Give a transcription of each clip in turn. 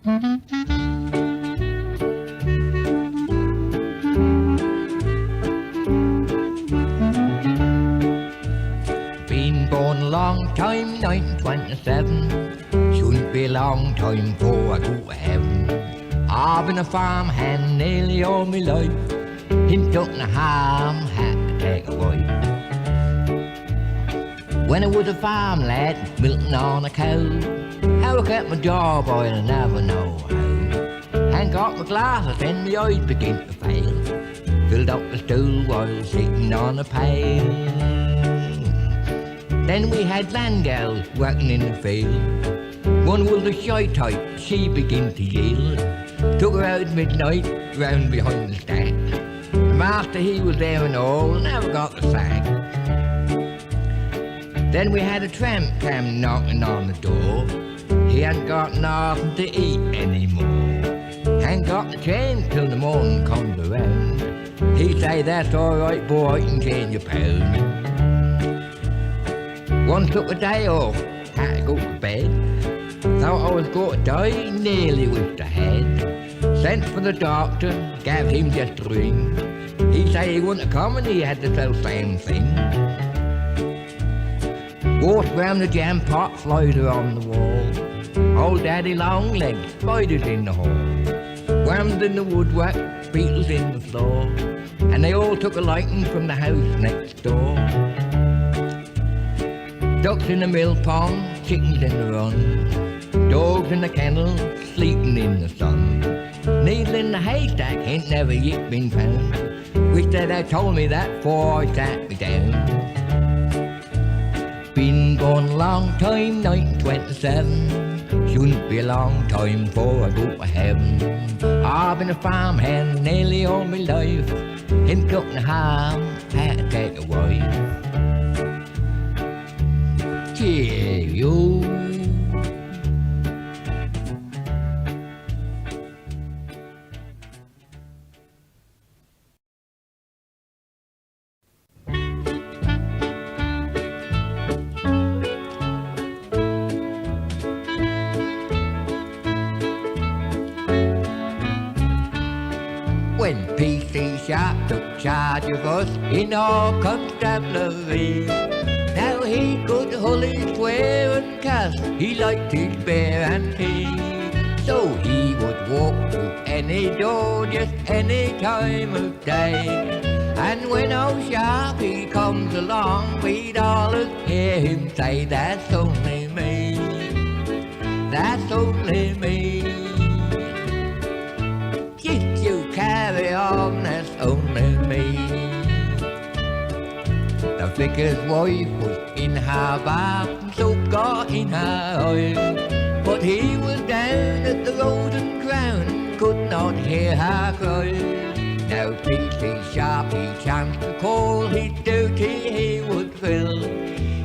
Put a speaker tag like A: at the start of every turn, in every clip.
A: Been born a long time, 1927. Shouldn't be a long time before I go to heaven. I've been a farmhand nearly all my life. Ain't got no harm, had to take a wife. When I was a farm lad, milking on a cow, how I kept my job, I'll never know how. Ain't got my glasses and my eyes begin to fail. Filled up the stool while sitting on a pail. Then we had land girls working in the field. One was a shy type, she began to yield. Took her out at midnight, round behind the stack. The master, he was there and all, never got the sack. Then we had a tramp come knocking on the door. He hadn't got nothing to eat anymore. Ain't got the change till the morning comes around. He say, that's alright boy, I can change your pound. One took a day off, had to go to bed. Thought I was going to die, nearly wished I had. Sent for the doctor, gave him just a ring. He said he wouldn't come and he had the self-same thing. Walked round the jam pot, slider on the wall. Old Daddy Longlegs, spiders in the hall. Worms in the woodwork, beetles in the floor. And they all took a liking from the house next door. Ducks in the mill pond, chickens in the run. Dogs in the kennel, sleeping in the sun. Needle in the haystack ain't never yet been found. Wish that they told me that before I sat me down. Been gone a long time, 1927. Shouldn't be a long time before I go to heaven. I've been a farmhand nearly all my life. Ain't got no harm, had to take a wife. Cheerio. When PC Sharp took charge of us in our constabulary, now he could hully swear and cuss, he liked his beer and tea. So he would walk through any door just any time of day. And when old Sharp he comes along, we'd all hear him say, that's only me, that's only me. Just you carry on, that's only me. The vicar's wife was in her bath and soap got in her eye. But he was down at the Rose and Crown and could not hear her cry. Now PC Sharp he chanced to call, his duty he would fill.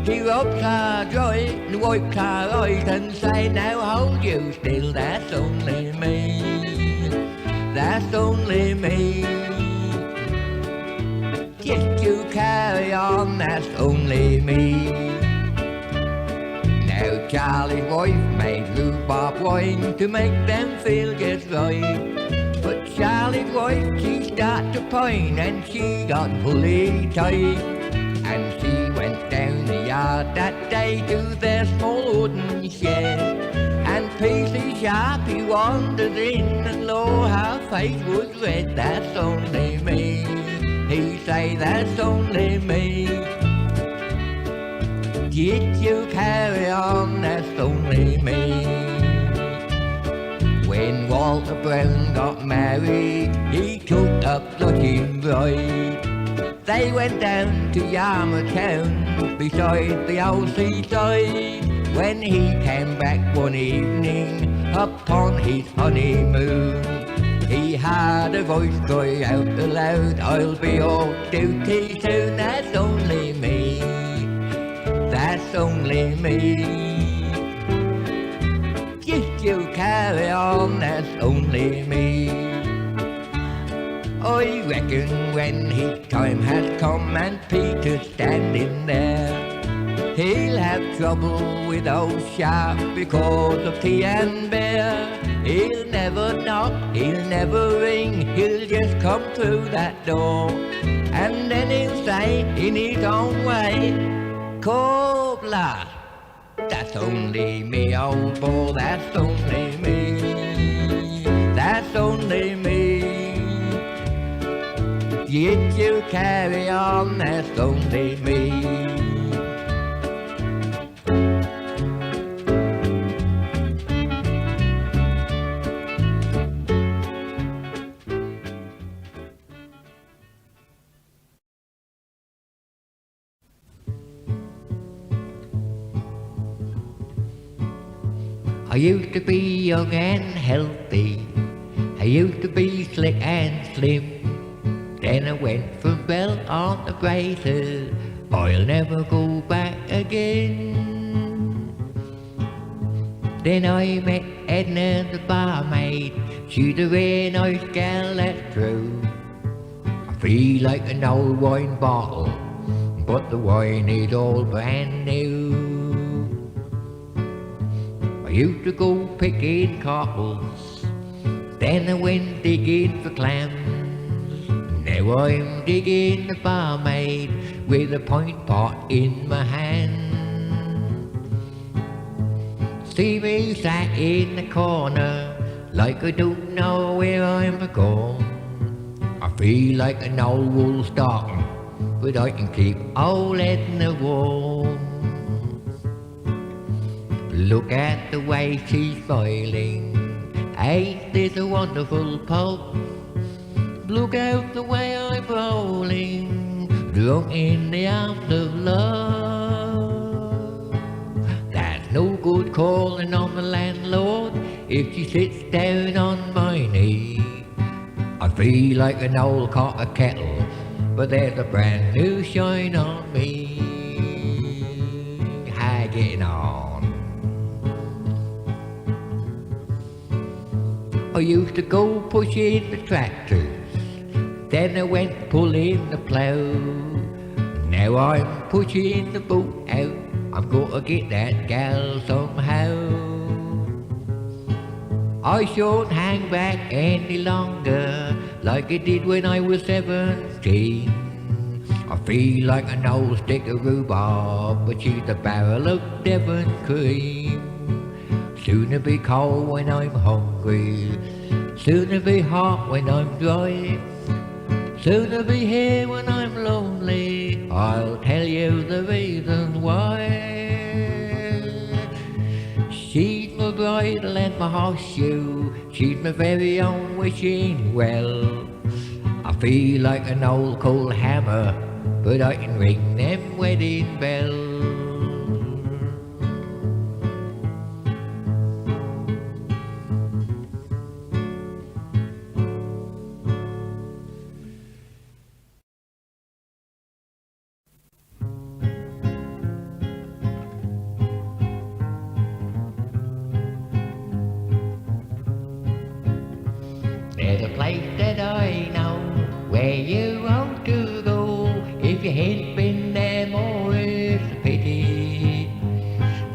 A: He rubbed her dry and wiped her eyes and say, now hold you still, that's only me, that's only me. Just you carry on, that's only me. Now Charlie's wife made rhubarb wine to make them feel just right. But Charlie's wife, she started to pine and she got fully tight. And she went down the yard that day to their small wooden shed. And PC Sharp he wandered in and lo, her face was red, that's only me. He say, that's only me. Just you carry on, that's only me. When Walter Brown got married, he took a blushing bride. They went down to Yarmouth town, beside the old seaside. When he came back one evening, upon his honeymoon, he heard a voice cry out aloud, I'll be off duty soon, that's only me, that's only me. Just you carry on, that's only me. I reckon when his time has come and Peter's standing there, he'll have trouble with old Sharp because of tea and beer. He'll never knock, he'll never ring, he'll just come through that door. And then he'll say in his own way, "Cobbler, that's only me, old boy, that's only me, that's only me. Yet you carry on, that's only me." I used to be young and healthy, I used to be slick and slim. Then I went from belt on the braces, I'll never go back again. Then I met Edna the barmaid, she's a very nice gal, that's true. I feel like an old wine bottle, but the wine is all brand new. I used to go picking cockles, then I went digging for clams. Now I'm digging the barmaid with a pint pot in my hand. See me sat in the corner like I don't know where I'm going. I feel like an old wool stocking, but I can keep old Edna warm. Look at the way she's smiling, ain't this a wonderful pulp? Look out the way I'm rolling, drunk in the arms of love. That's no good calling on the landlord if she sits down on my knee. I feel like an old copper kettle, but there's a brand new shine on me. How you getting on? I used to go pushing the tractors, then I went pulling the plough. Now I'm pushing the boat out, I'm gonna get that gal somehow. I shan't hang back any longer like I did when I was 17. I feel like an old stick of rhubarb, but she's a barrel of Devon cream. Soon it'll be cold when I'm hungry, soon it'll be hot when I'm dry, soon it'll be here when I'm lonely, I'll tell you the reason why. She's my bridle and my horseshoe, she's my very own wishing well. I feel like an old cold hammer, but I can ring them wedding bells. There's a place that I know where you ought to go. If you ain't been there more, it's a pity.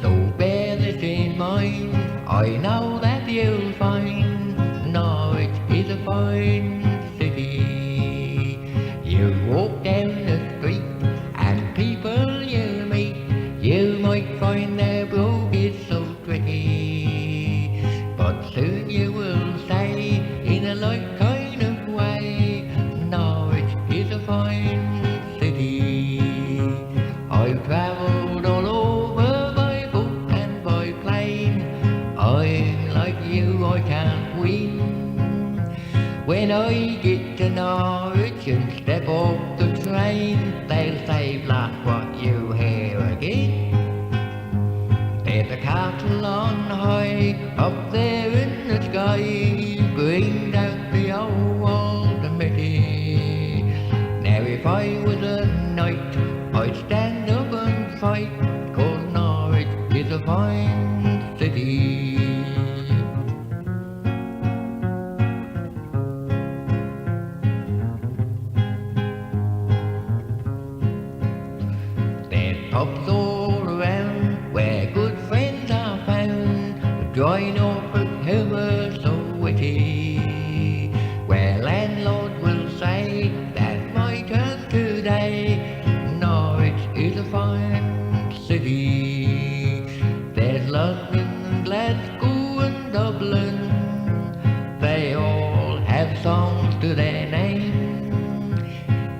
A: So bear this in mind, I know that you'll find Norwich is a fine city. You walk down the street and people you meet, you might find their brogue is so tricky, but soon you will say in a light kind of way, Norwich is a fine city. I've travelled all over by boat and by plane, I'm like you, I can't win. When I get to Norwich and step off the train, they'll say, "Blast what you hear again." There's a castle on high, up there in the sky, brings out the old committee. Now if I was a knight, I'd stand up and fight, 'cause Norwich is a fine city. There's pubs all around where good friends are found, drawing Norfolk humour so witty, where landlord will say that my turn today. Norwich is a fine city. There's London, Glasgow and Dublin. They all have songs to their name.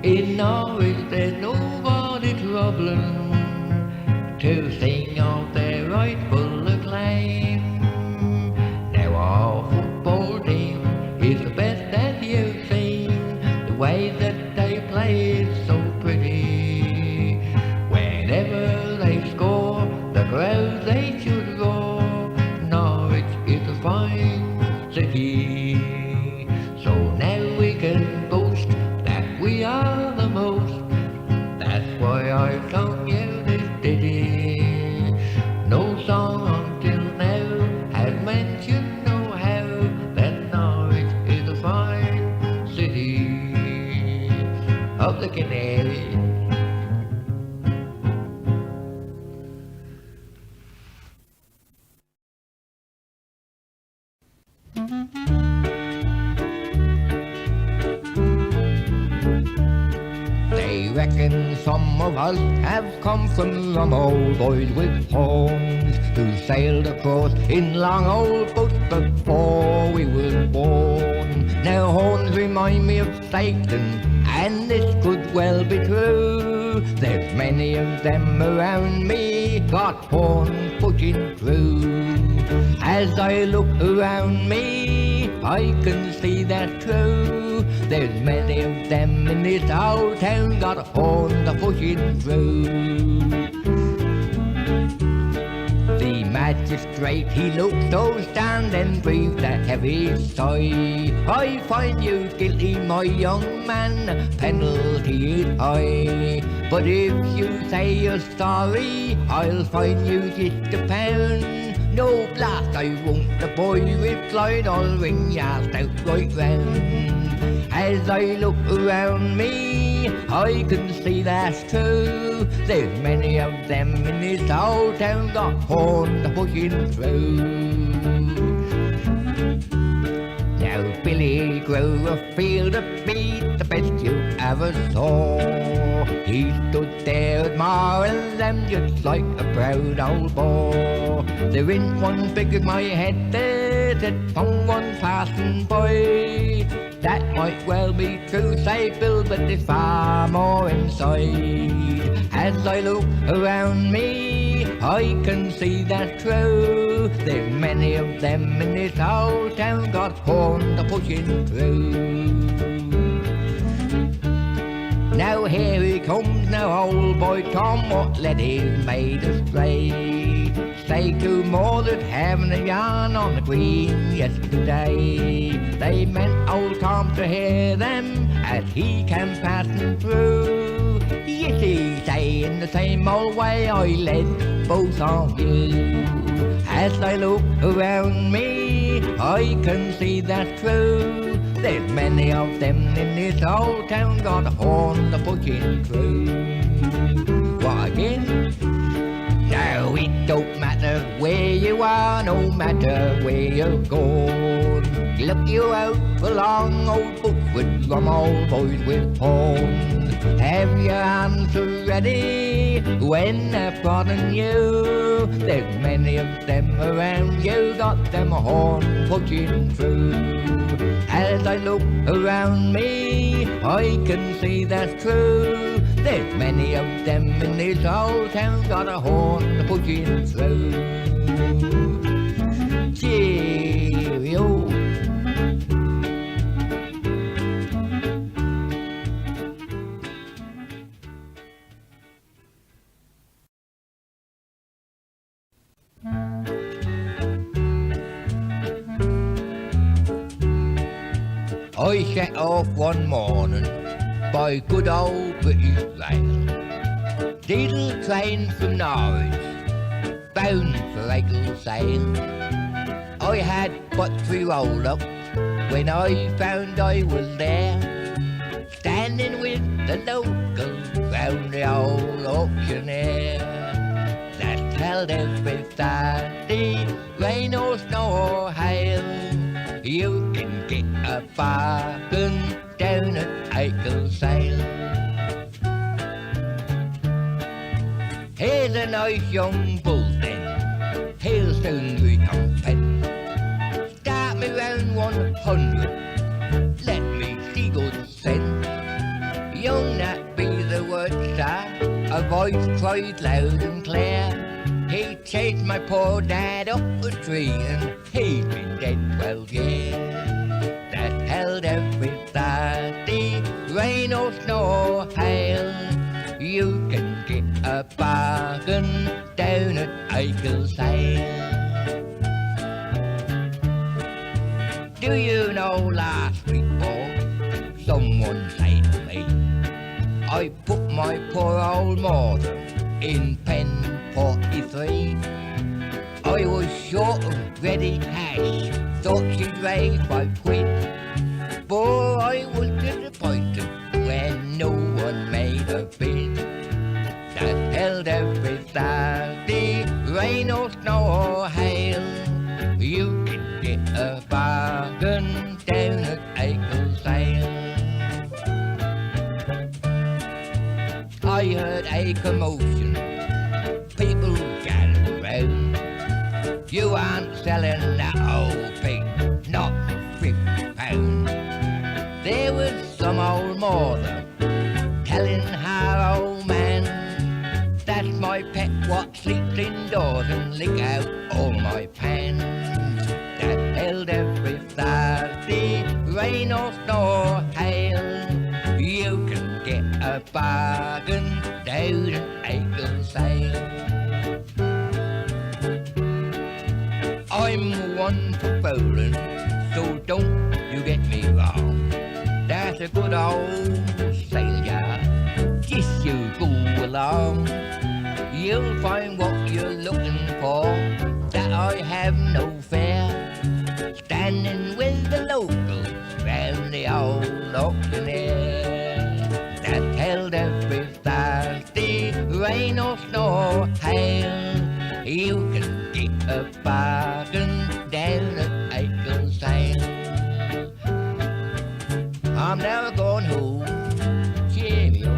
A: In Norwich there's nobody troubling to sing of their rightful acclaim. Now our football team is the best that you've seen. The way that they play is so pretty. Whenever they score, the crowd they should roar. Norwich is a fine city. So now we can boast that we are the most. That's why I sung you this ditty. No song until now has mentioned no how that Norwich is a fine city of the Canaries. They reckon some of us have come from some old boys with horns who sailed across in long old boats before we were born. Now horns remind me of Satan, and this could well be true. There's many of them around me, got horns pushing through. As I look around me, I can see that's true. There's many of them in this old town, got a horn to pushing through. The magistrate, he looked so stand and breathed a heavy sigh. I find you guilty, my young man, the penalty is high. But if you say you're sorry, I'll fine you just £1. No blast, I won't, the boy replied, I'll ring ya out right round. As I look around me, I can see that's true. There's many of them in this old town, got horns pushing through. Now Billy grew a field of beat, the best you ever saw. He stood there admiring them just like a proud old boar. There ain't one big as my head there, said someone passing by. That might well be true, say Bill, but there's far more inside. As I look around me, I can see that's true. There's many of them in this old town, got horns pushing through. Now here he comes, now old boy Tom, what led his maid astray. Say two more that having a yarn on the green yesterday. They meant old Tom to hear them as he came passing through. Yes, he say in the same old way, I led both on you. As I look around me, I can see that's true. There's many of them in this old town, got a horn to pushing through. What again? Now it don't matter where you are, no matter where you're going. Look you out for long old book with rum old boys with horns. Have your answer ready when they're prodding you. There's many of them around you, got them horn pushing through. As I look around me, I can see that's true. There's many of them in this old town, got a horn pushing through. Cheerio. I set off one morning by good old British Rail. Diesel train from Norwich, bound for Egglesale. I had but 3 roll-ups when I found I was there, standing with the locals round the old auctioneer. That held every Saturday rain or snow or hail, you can get a bargain down at Aklesale. Here's a nice young bull then, he'll soon recompense. Start me round 100, let me see good sense. Young that be the word, sir, a voice cried loud and clear. He chased my poor dad up a tree and he'd been dead 12 years. That held every Thursday, rain or snow or hail, you can get a bargain down at Aklesale. Do you know last week, boy, someone said to me, I put my poor old mother in pen 43. I was short of ready cash, thought she'd raise 5 quid. But I was disappointed when no one made a bid. That held every Thursday, rain or snow or hail, you can get a bargain down at Aklesale. I heard a commotion, people gathered round. You aren't selling that old pig, not for £50. There was some old mother telling her old man, that's my pet what sleeps indoors and lick out all my pans. That held every Thursday, rain or snow or hail, you can get a bargain down at Aklesale. I'm one for fooling, so don't you get me wrong. That's a good old sailor, just you go along. You'll find what you're looking for, that I have no fear. Standing with the locals round the old auctioneer. That held every Thursday, rain or snow or hail, you can get a bargain down at Aklesale. I'm now going home, cheerio.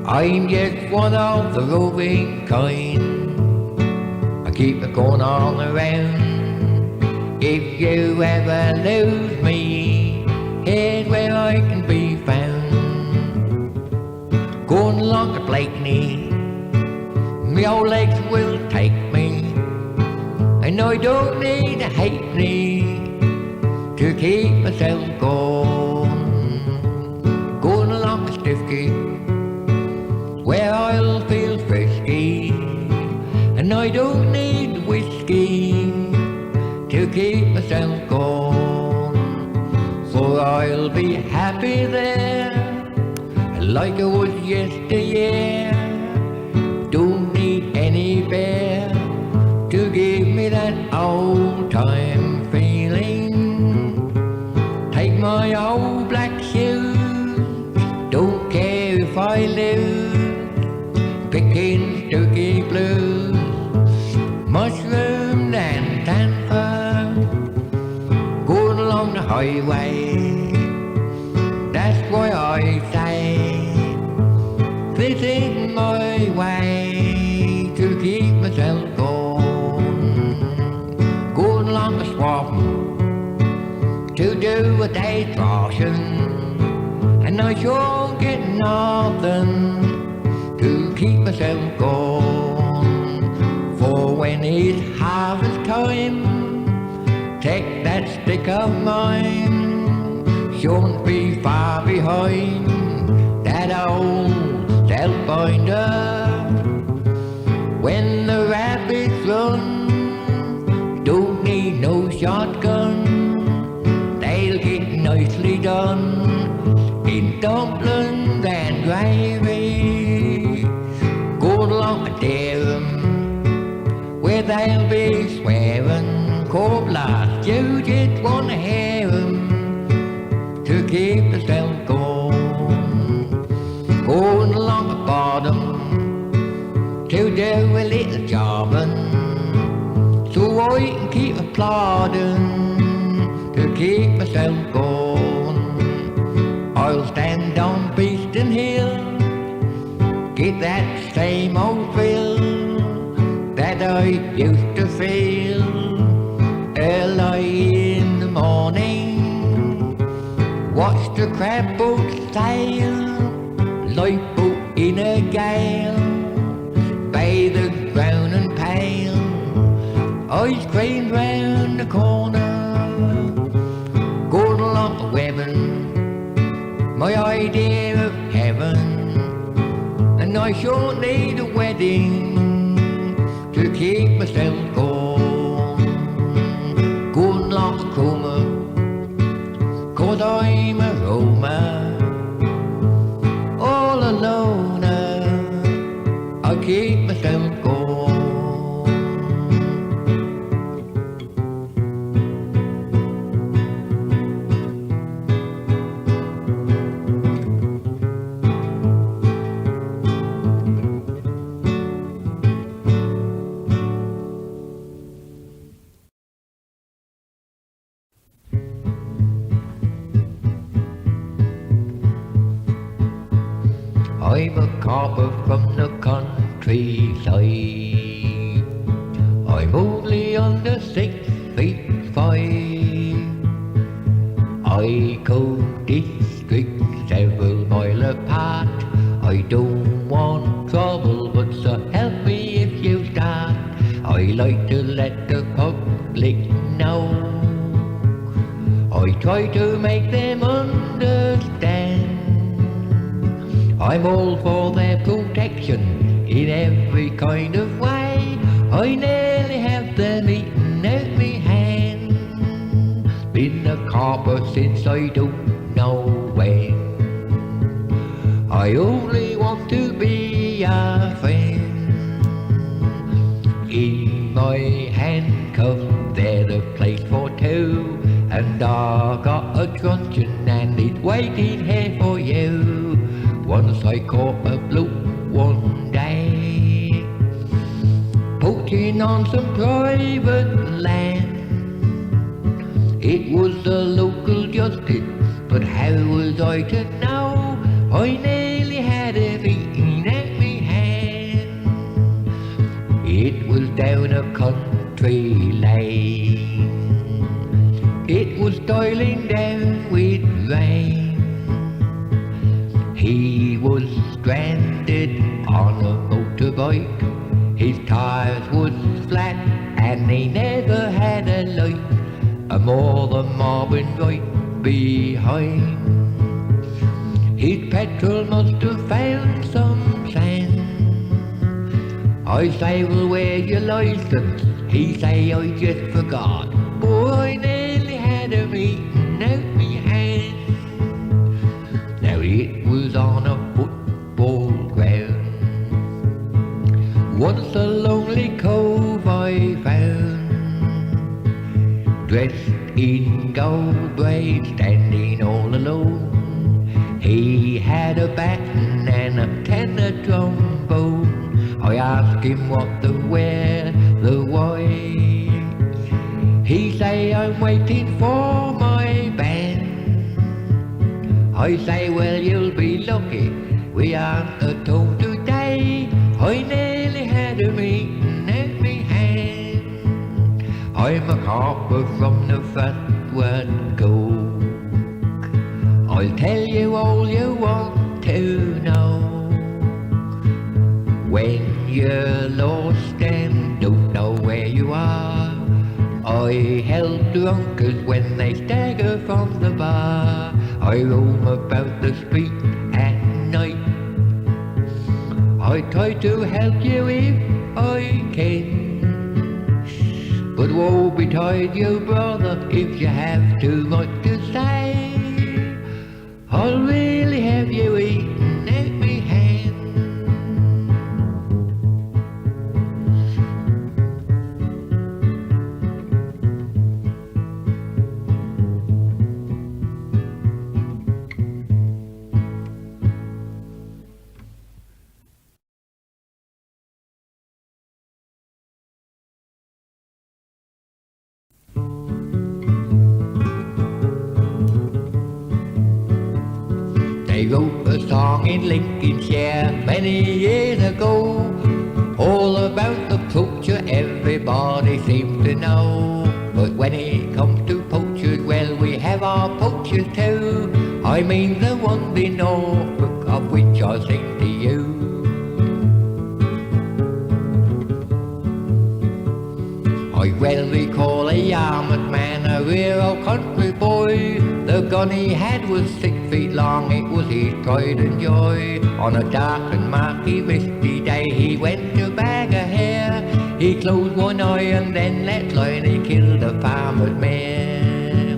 A: I'm just one of the roving kind, I keep it going all around. If you ever lose me, here's where I can be found. Going along to Blakeney, my old legs will take me, and I don't need a halfpenny to keep myself going. Going along to Stiffkey, where I'll feel frisky, and I don't need whiskey to keep myself going. For I'll be happy there, like I was yesteryear. Don't need any beer to give me that old time feeling. Take my old black shoes, don't care if I lose. Picking Stooky Blues, mushroomed and Tanfer, going along the highway. That's why I say this is my way to keep myself going. Going along the Swartham to do a day's washing, and I sure get nothing to keep myself going. For when it's harvest time, take that stick of mine, shouldn't be far behind that old self-binder. When the rabbits run, don't need no shotgun, they'll get nicely done in dumplings and gravy. Going along to Durham, where they'll be I can keep applauding to keep myself going. I'll stand on Beeston Hill, get that same old thrill that I used to feel early in the morning. Watch the crab boat sail, lifeboat in a gale, bathers brown and pale, ice cream round the corner, going along the webbing, my idea of heaven. And I sure need a wedding to keep myself going. Good luck, coma, 'cause I'm a roamer, all alone. I keep myself going. I'm a copper from the countryside. I'm only under 6'5". I go districts several mile apart. I don't want trouble, but so help me if you start. I like to let the public know. I try to make them understand. I'm all for their protection in every kind of way. I nearly have them eaten out me hand. Been a copper since I don't know when. I only want to be a friend. In my handcuffs they're the place for two, and I got a truncheon and it's waiting here for you. Once I caught a bloke one day, poaching on some private land. It was the local justice, but how was I to know? I nearly had him eaten at me hand. It was down a country lane. It was toiling down with rain. He was stranded on a motorbike. His tires was flat and he never had a light. A more than mobbing right behind. His petrol must have found some sand. I say, well, where's your license? He say, I just forgot. Boy, I nearly had him eaten out me hand. Now it was on a football ground. Once a lonely cove I found, dressed in gold braid, standing all alone. He had a baton and a tenor trombone. I asked him what the where, the why. He say, I'm waiting for my band. I say, well, you'll be lucky, we aren't at home today. I nearly had him eaten at me hand. I'm a copper from the frontward Coke. I'll tell you all you want to know. When you're lost and don't know where you are, I help drunkards when they stagger from the bar. I roam about the street at night. I try to help you if I can, but woe betide you, brother, if you have too much to say. I'll really have you eaten at me hand. They wrote a song in Lincolnshire many years ago, all about the poacher everybody seems to know. But when it comes to poachers, well, we have our poachers too. I mean the ones in Norfolk, of which I sing to you. I well recall a Yarmouth man, a real old country boy. The gun he had was 6 feet long, it was his pride and joy. On a dark and murky misty day he went to bag a hare. He closed one eye and then let fly and he killed a farmer's mare.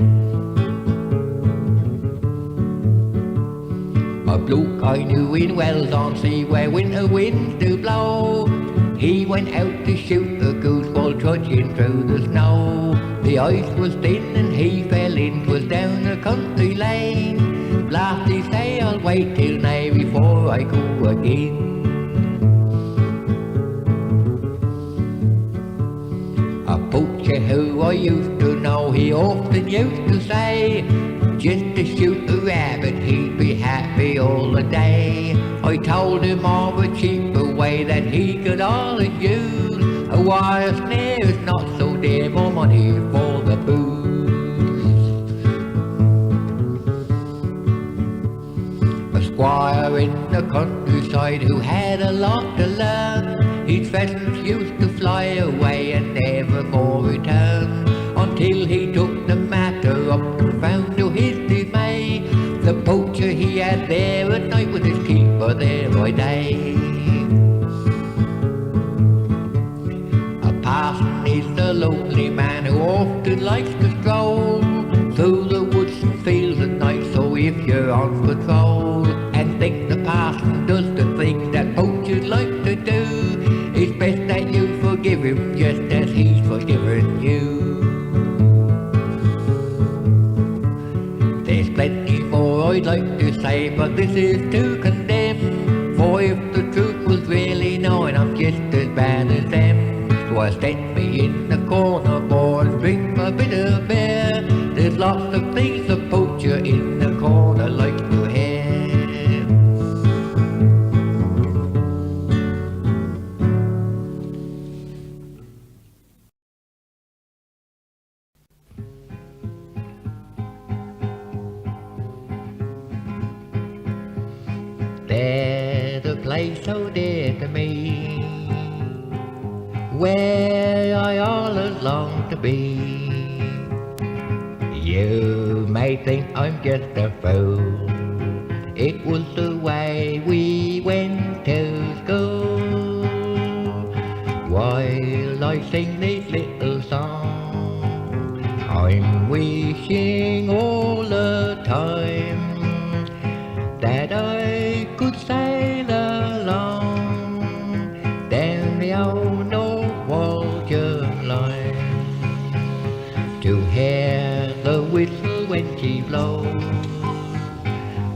A: A bloke I knew in Wells on Sea, where winter winds do blow, he went out to shoot a goose while trudging through the snow. The ice was thin and he fell in, 'twas down a country lane. Last he say, I'll wait till night before I go again. A poacher who I used to know, he often used to say, just to shoot a rabbit he'd be happy all the day. I told him of a cheaper way that he could always use. A wire snare is not so dear, more money for the booze. A squire in the countryside who had a lot to learn, his pheasants used to fly away and never more return, until he took the matter up and found to his dismay, the poacher he had there at night was his keeper there by day. A parson is a lonely man who often likes to stroll through the woods and fields at night, so if you're on patrol and think the parson does the things that poachers like to do, it's best that you forgive him just as he's forgiven you. There's plenty more I'd like to say, but this is to condemn, for if the truth was really known, I'm just as bad as them. So I stand me in the corner, boys, drink my bitter beer. There's lots of things a poacher in the corner likes to hear. There's a place so dear to me, where I always long to be. You may think I'm just a fool, it was the way we went to school. While I sing this little song, I'm wishing all the time that I could sail along down the old Norfolk line, to hear the whistle when she blows,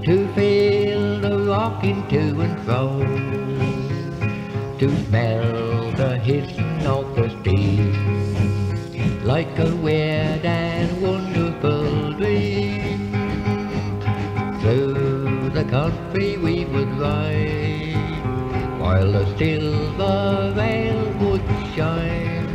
A: to feel the rocking to and fro, to smell the hissing of the steam, like a weird and wonderful dream. Through the country we would ride, while the silver veil would shine,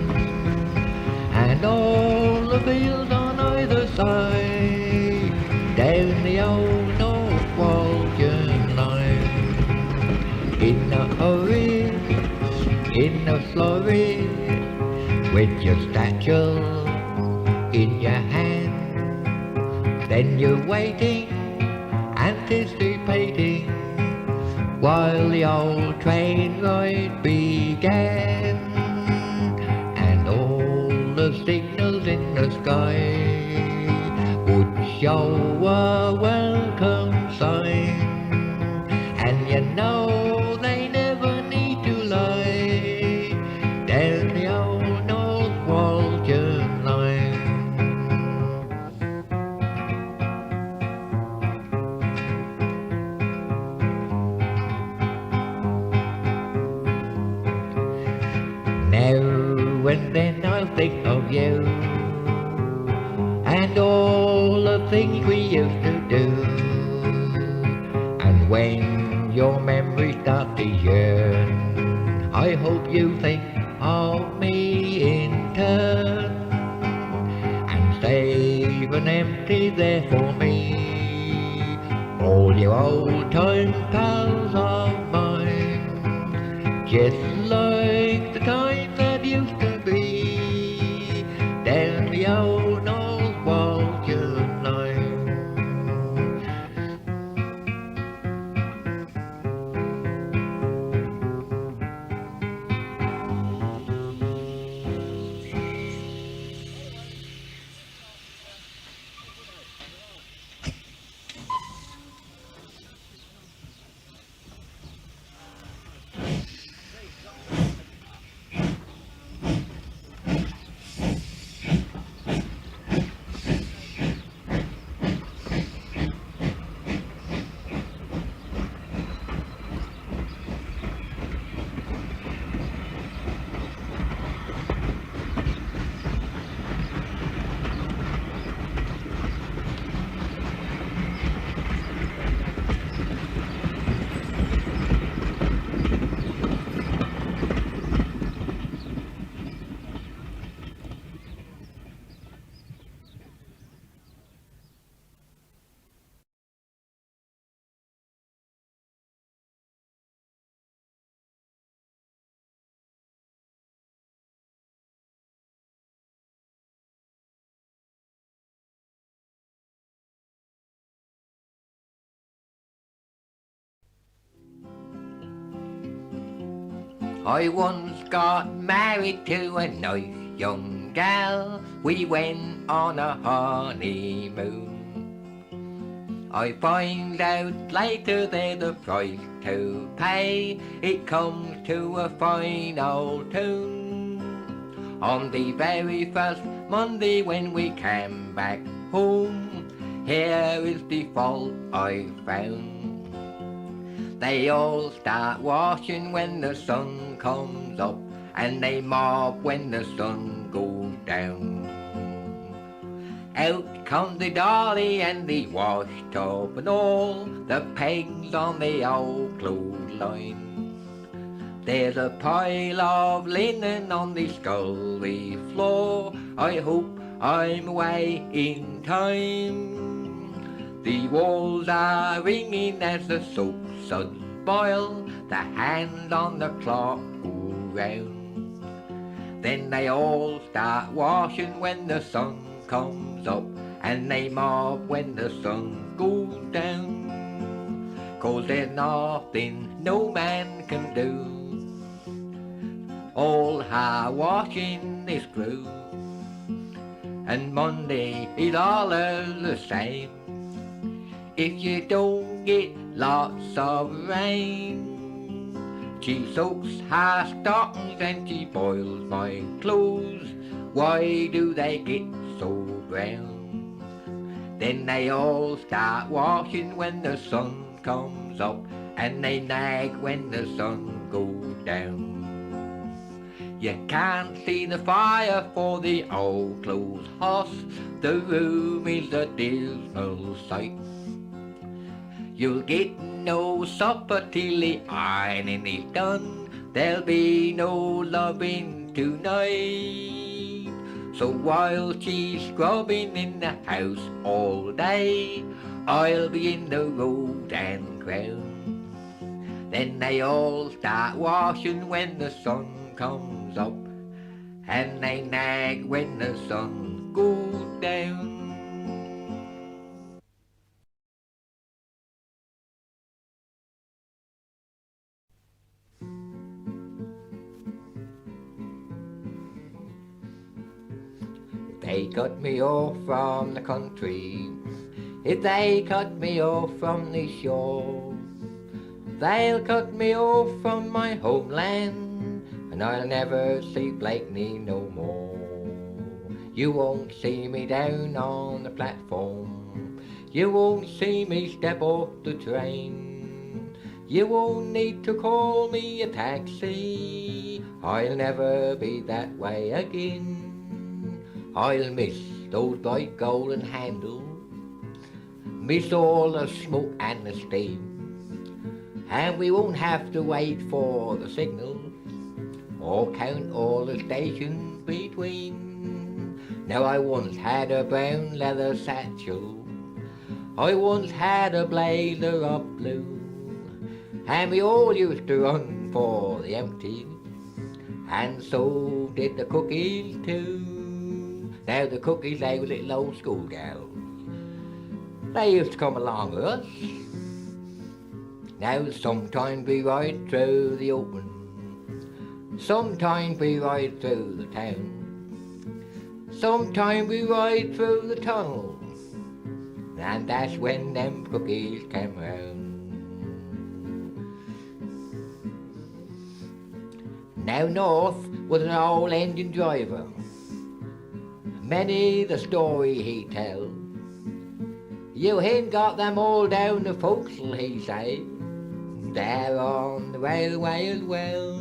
A: and all the fields on either side, down the old Norfolk line. In a hurry, in a flurry, with your satchel in your hand, then you're waiting, anticipating, while the old train ride began, and all the signals in the sky would show a welcome sign, and you know they never need to lie, down the old Norfolk line. Now and then I'll think of you, and all the things we used to do, question. I hope you think of me in turn and save an empty there for me. All you old time pals of mine, just like the time that used to be, down the old North Walton line. I once got married to a nice young gal. We went on a honeymoon. I find out later there's a price to pay. It comes to a fine old tune. On the very first Monday when we came back home, here is the fault I found. They all start washing when the sun comes up, and they mop when the sun goes down. Out comes the dolly and the wash tub and all the pegs on the old clothesline. There's a pile of linen on the scullery floor. I hope I'm away in time. The walls are ringing as the soap suds boil, the hands on the clock go round. Then they all start washing when the sun comes up, and they mop when the sun goes down. 'Cause there's nothing no man can do, all her washing is through, and Monday is always the same. If you don't get lots of rain, she soaks her stockings and she boils my clothes. Why do they get so brown? Then they all start washing when the sun comes up, and they nag when the sun goes down. You can't see the fire for the old clothes horse. The room is a dismal sight. You'll get no supper till the ironing is done. There'll be no loving tonight. So while she's scrubbing in the house all day, I'll be in the road and crowd. Then they all start washing when the sun comes up, and they nag when the sun goes down. They cut me off from the country, if they cut me off from the shore, they'll cut me off from my homeland, and I'll never see Blakeney no more. You won't see me down on the platform, you won't see me step off the train, you won't need to call me a taxi. I'll never be that way again. I'll miss those bright golden handles, miss all the smoke and the steam, and we won't have to wait for the signals or count all the stations between. Now I once had a brown leather satchel, I once had a blazer of blue, and we all used to run for the empties, and so did the cookies too. Now the cookies, they were little old school gals, they used to come along with us. Now sometimes we ride through the open, sometimes we ride through the town, sometimes we ride through the tunnel, and that's when them cookies came round. Now North was an old engine driver, many the story he tells. You ain't got them all down the forecastle, he say, there on the railway as well.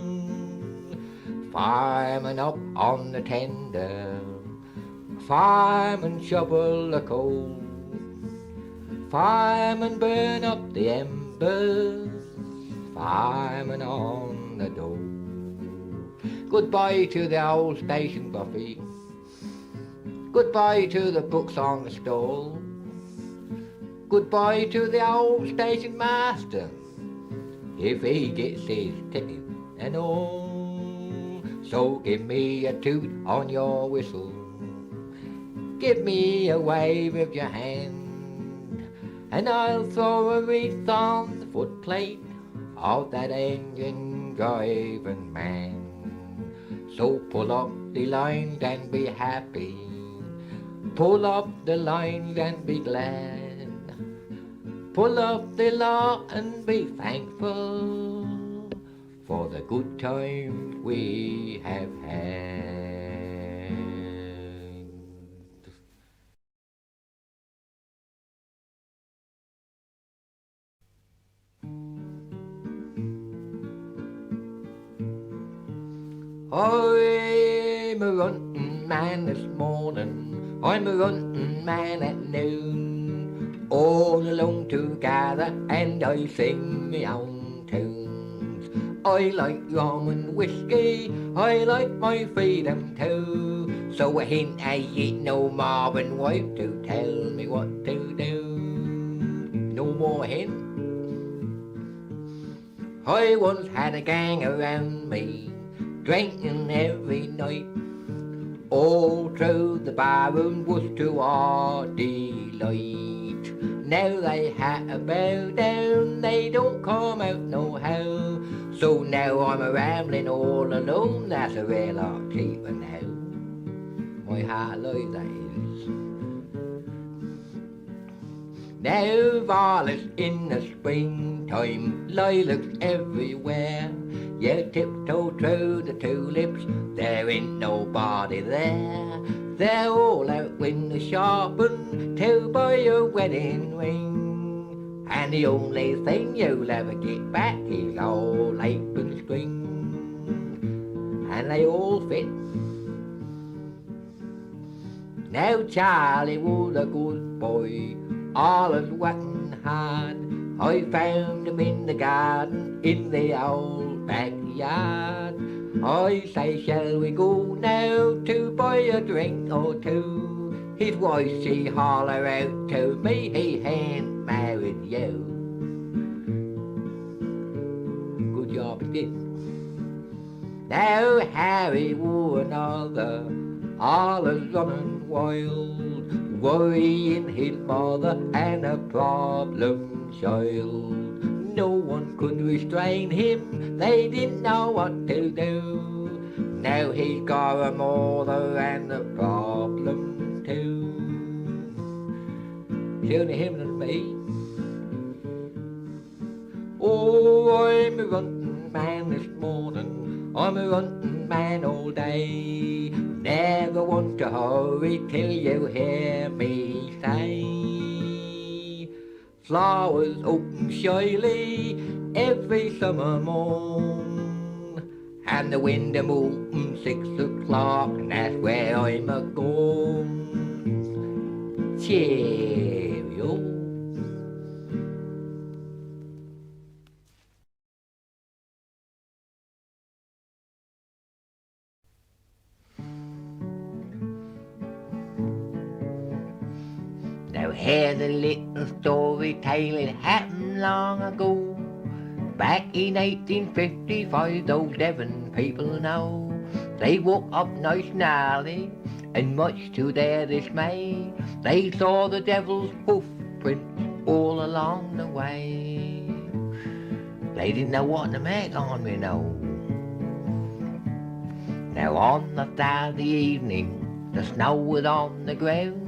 A: Fireman up on the tender, fireman shovel the coal, fireman burn up the embers, fireman on the dole. Goodbye to the old station buffy, goodbye to the books on the stall, goodbye to the old station master, if he gets his ticket and all. So give me a toot on your whistle, give me a wave with your hand, and I'll throw a wreath on the footplate of that engine driving man. So pull up the lines and be happy, pull up the lines and be glad, pull up the law and be thankful for the good times we have had. I'm a running man this morning, I'm a running man at noon, all alone together and I sing my own tunes. I like rum and whiskey, I like my freedom too, so I ain't no Marvin wife to tell me what to do. No more hint. I once had a gang around me, drinking every night, all through the barroom was to our delight. Now they had a bow down, they don't come out no how, so now I'm a rambling all alone, that's a real lot cheaper now. My heart lies that is. Now violets in the springtime, lilacs everywhere, you tiptoe through the tulips, there ain't nobody there. They're all out window shopping to buy a wedding ring, and the only thing you'll ever get back is old apron string, and they all fit. Now Charlie was a good boy, all is working hard. I found him in the garden, in the old backyard. I say, shall we go now to buy a drink or two? His wife, she holler out to me, he ain't married you. Good job he did. Now Harry wore another, all is running wild, worrying his mother and a problem child. No one could restrain him, they didn't know what to do. Now he's got a mother and a problem too. See only him and me. Oh, I'm a running man this morning, I'm a running man all day. Never want to hurry till you hear me say, flowers open shyly every summer morn, and the window open 6 o'clock, and that's where I'm a-gone. Cheerio. Now here's a little story tale, it happened long ago. Back in 1855, those Devon people know. They woke up nice and early, and much to their dismay, they saw the devil's hoofprints all along the way. They didn't know what to make on, you know. Now on the Saturday evening, the snow was on the ground.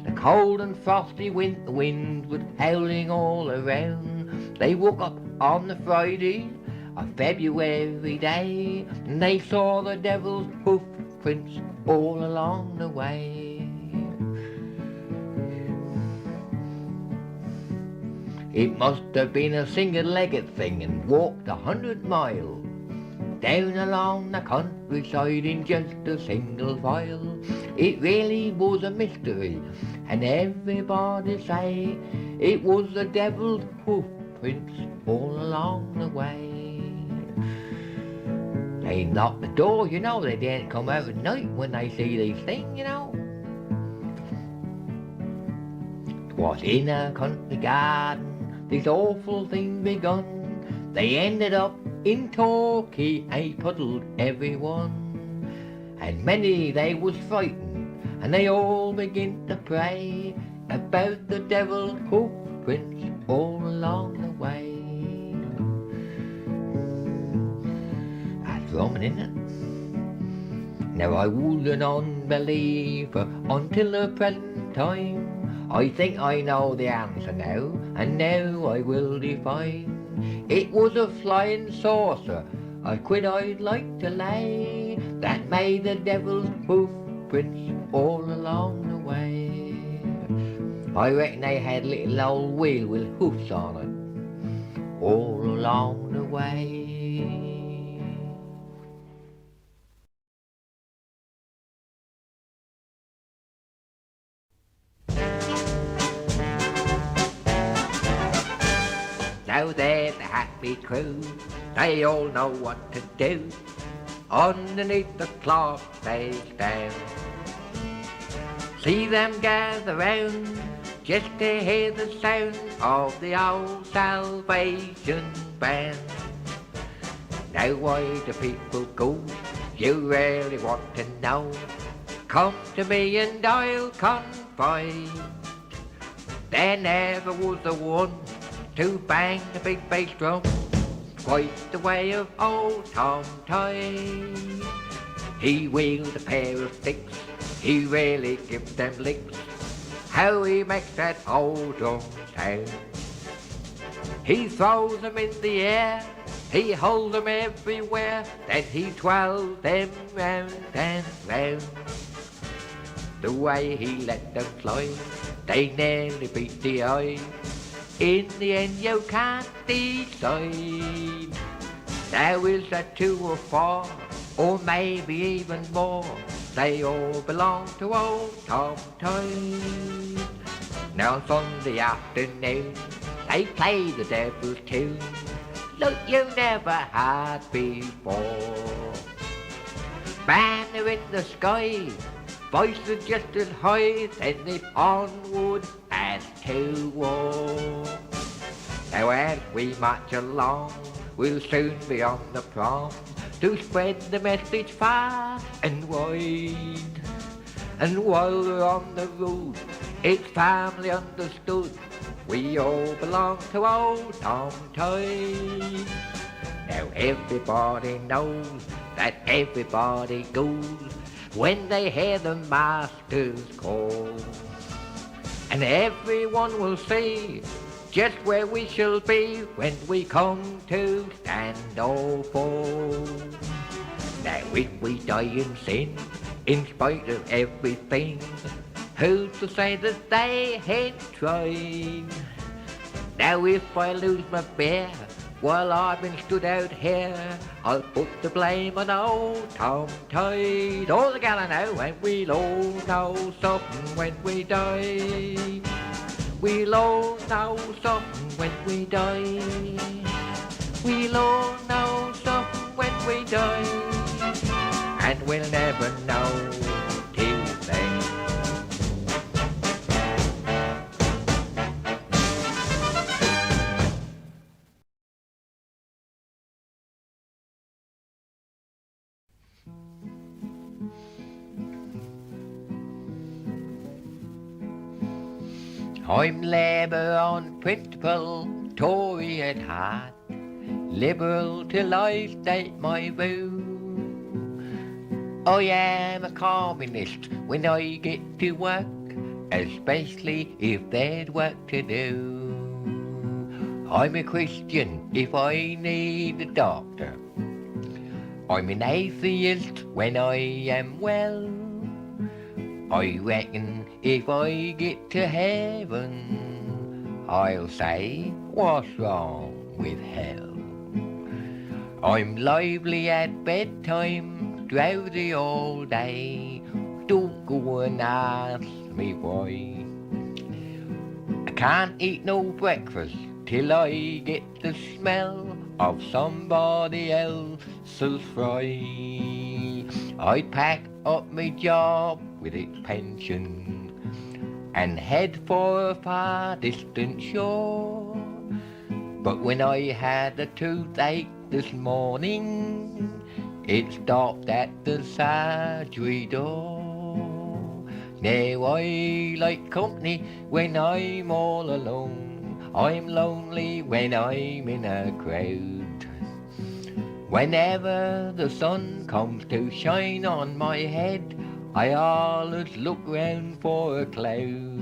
A: The cold and frosty winter wind was howling all around. They woke up on the Friday of February day, and they saw the devil's hoofprints all along the way. It must have been a single-legged thing and walked 100 miles down along the countryside in just a single file. It really was a mystery, and everybody say it was the devil's hoofprints all along the way. They knocked the door, you know, they didn't come out at night when they see these things, you know. 'Twas in a country garden this awful thing begun. They ended up in Torquay, and puddled everyone. And many they was frightened, and they all begin to pray about the devil's hoofprints all along the way. That's Roman, isn't it? Now I was an unbeliever until the present time. I think I know the answer now, and now I will define. It was a flying saucer, a quid I'd like to lay, that made the devil's hoofprints all along the way. I reckon they had a little old wheel with hoofs on it all along the way. Now they're the happy crew, they all know what to do. Underneath the clock they stand. See them gather round just to hear the sound of the old Salvation Band. Now why do people go? You really want to know? Come to me and I'll confide. There never was the one to bang the big bass drum quite the way of old Tom Todd. He wields a pair of sticks, he really gives them licks. How he makes that old drum sound. He throws them in the air, he holds them everywhere, then he twirls them round and round. The way he let them fly, they nearly beat the eye. In the end you can't decide. Now is that 2 or 4, or maybe even more, they all belong to old Tom Todd. Now on Sunday afternoon, they play the devil's tune, like you never had before. Banner in the sky, voices just as high, then they onward as to war. Now as we march along, we'll soon be on the prom to spread the message far and wide. And while we're on the road, it's firmly understood, we all belong to old Tom Todd. Now everybody knows that everybody goes when they hear the master's call. And everyone will see just where we shall be when we come to stand or fall. Now if we die in sin, in spite of everything, who's to say that they ain't tried? Now if I lose my bear while I've been stood out here, I'll put the blame on old Tom Todd. All together now, and we'll all know something when we die. We'll all know something when we die. We'll all know something when we die. And we'll never know till then. I'm Labour on principle, Tory at heart, Liberal till I state my view. I am a communist when I get to work, especially if there's work to do. I'm a Christian if I need a doctor. I'm an atheist when I am well. I reckon if I get to heaven, I'll say, what's wrong with hell? I'm lively at bedtime, drowsy all day. Don't go and ask me why. I can't eat no breakfast till I get the smell of somebody else's fry. I'd pack up my job with its pension and head for a far distant shore. But when I had a toothache this morning, it stopped at the surgery door. Now I like company when I'm all alone. I'm lonely when I'm in a crowd. Whenever the sun comes to shine on my head, I always look round for a cloud.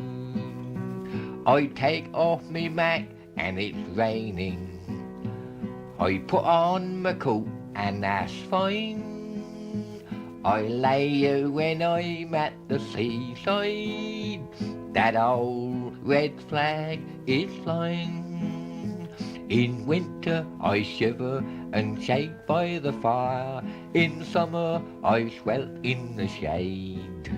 A: I take off me mac and it's raining. I put on my coat and that's fine. I lay you when I'm at the seaside. That old red flag is flying. In winter I shiver and shake by the fire. In summer I swelt in the shade.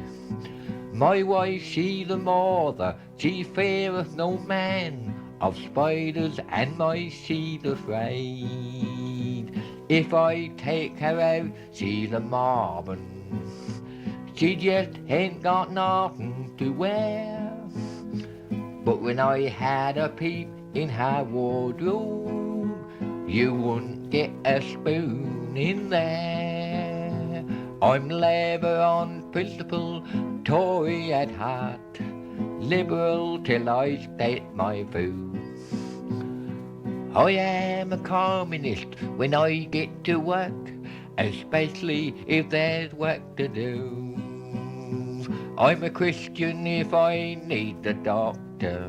A: My wife, she's a mother, she feareth no man. Of spiders and mice she's afraid. If I take her out, she's a mobbin'. She just ain't got nothing to wear. But when I had a peep in her wardrobe, you wouldn't get a spoon in there. I'm Labour on principle, Tory at heart, Liberal till I state my view. I am a communist when I get to work, especially if there's work to do. I'm a Christian if I need the doctor.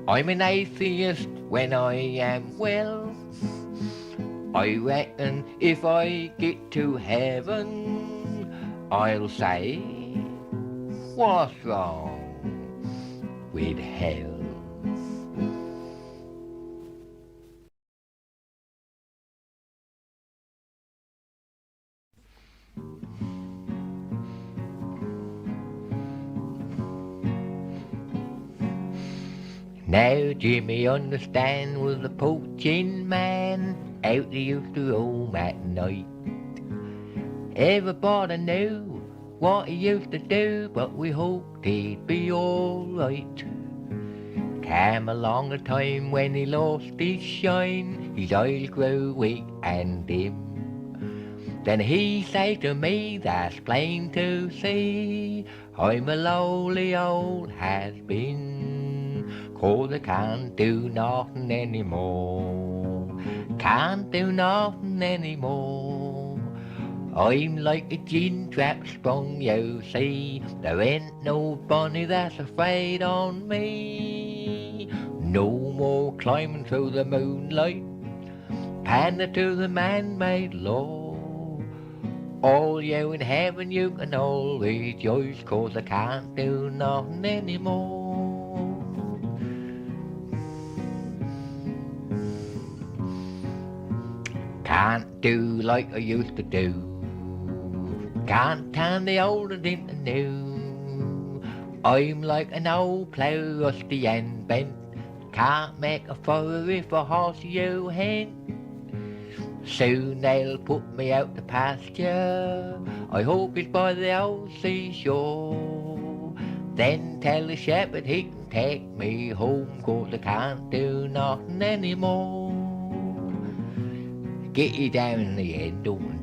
A: I'm an atheist when I am well. I reckon if I get to heaven, I'll say, what's wrong with hell? Now Jimmy understand was a poaching man, out he used to roam at night. Everybody knew what he used to do, but we hoped he'd be alright. Came along a time when he lost his shine, his eyes grew weak and dim. Then he say to me, that's plain to see, I'm a lowly old has-been, 'cause I can't do nothing anymore. Can't do nothing anymore. I'm like a gin trap sprung, you see. There ain't no bunny that's afraid on me. No more climbing through the moonlight, pander to the man-made law. All you in heaven you can all rejoice, 'cause I can't do nothing anymore. Can't do like I used to do. Can't turn the old into new. I'm like an old plough, rusty and bent. Can't make a furrow if a horse you ain't. Soon they'll put me out to pasture. I hope it's by the old seashore. Then tell the shepherd he can take me home, 'cause I can't do nothing anymore. Get you down in the end, woman.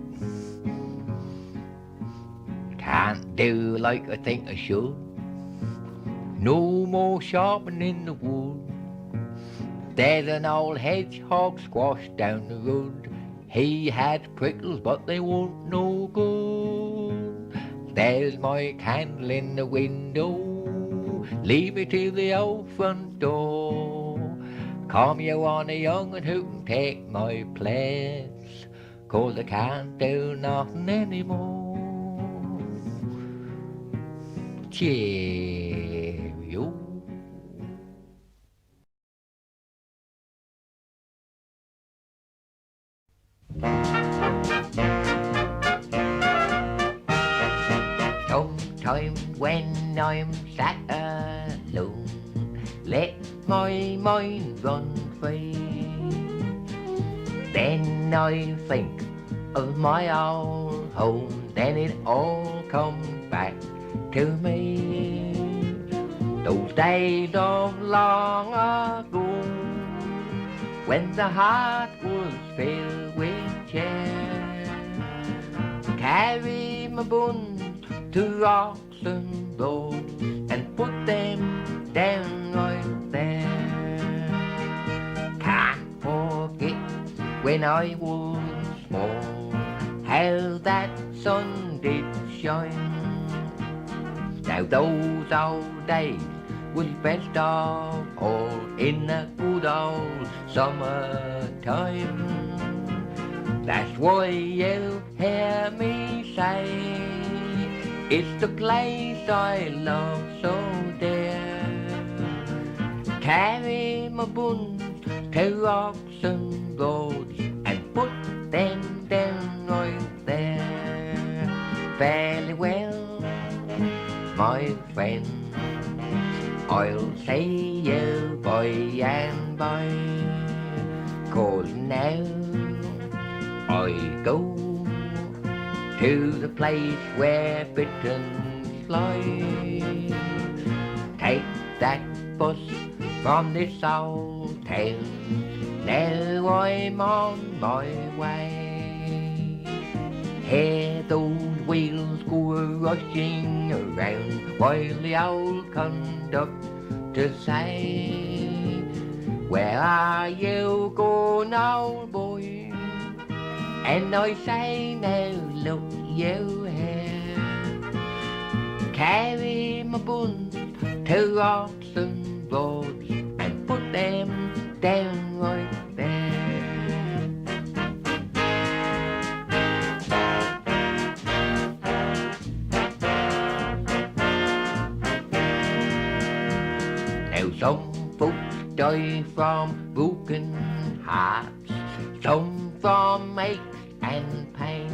A: Can't do like I think I should. No more shopping in the wood. There's an old hedgehog squashed down the road. He had prickles, but they weren't no good. There's my candle in the window. Leave it to the old front door. Come you on a young'un who can take my place, 'cause I can't do nothing anymore. Cheerio. Sometimes when I'm sat alone, let my mind run free. Then I think of my old home, then it all comes back to me. Those days of long ago, when the heart was filled with cheer. Carry my buns to rocks and roads and put them down right there. Can't forget when I was small, how that sun did shine. Now those old days was best of all in the good old summertime. That's why you hear me say, it's the place I love so dear. Carry my buns to rocks and roads and put them down right there. Fairly well, my friend, I'll see you by and by, 'cause now I go to the place where bitterns fly. Take that bus from this old town, now I'm on my way. Hear those wheels go rushing around while the old conductor say, where are you going, old boy? And I say, now look you here, carry my buns to rocks and roads and put them down right there. Now some folks die from broken hearts, some from aches and pain.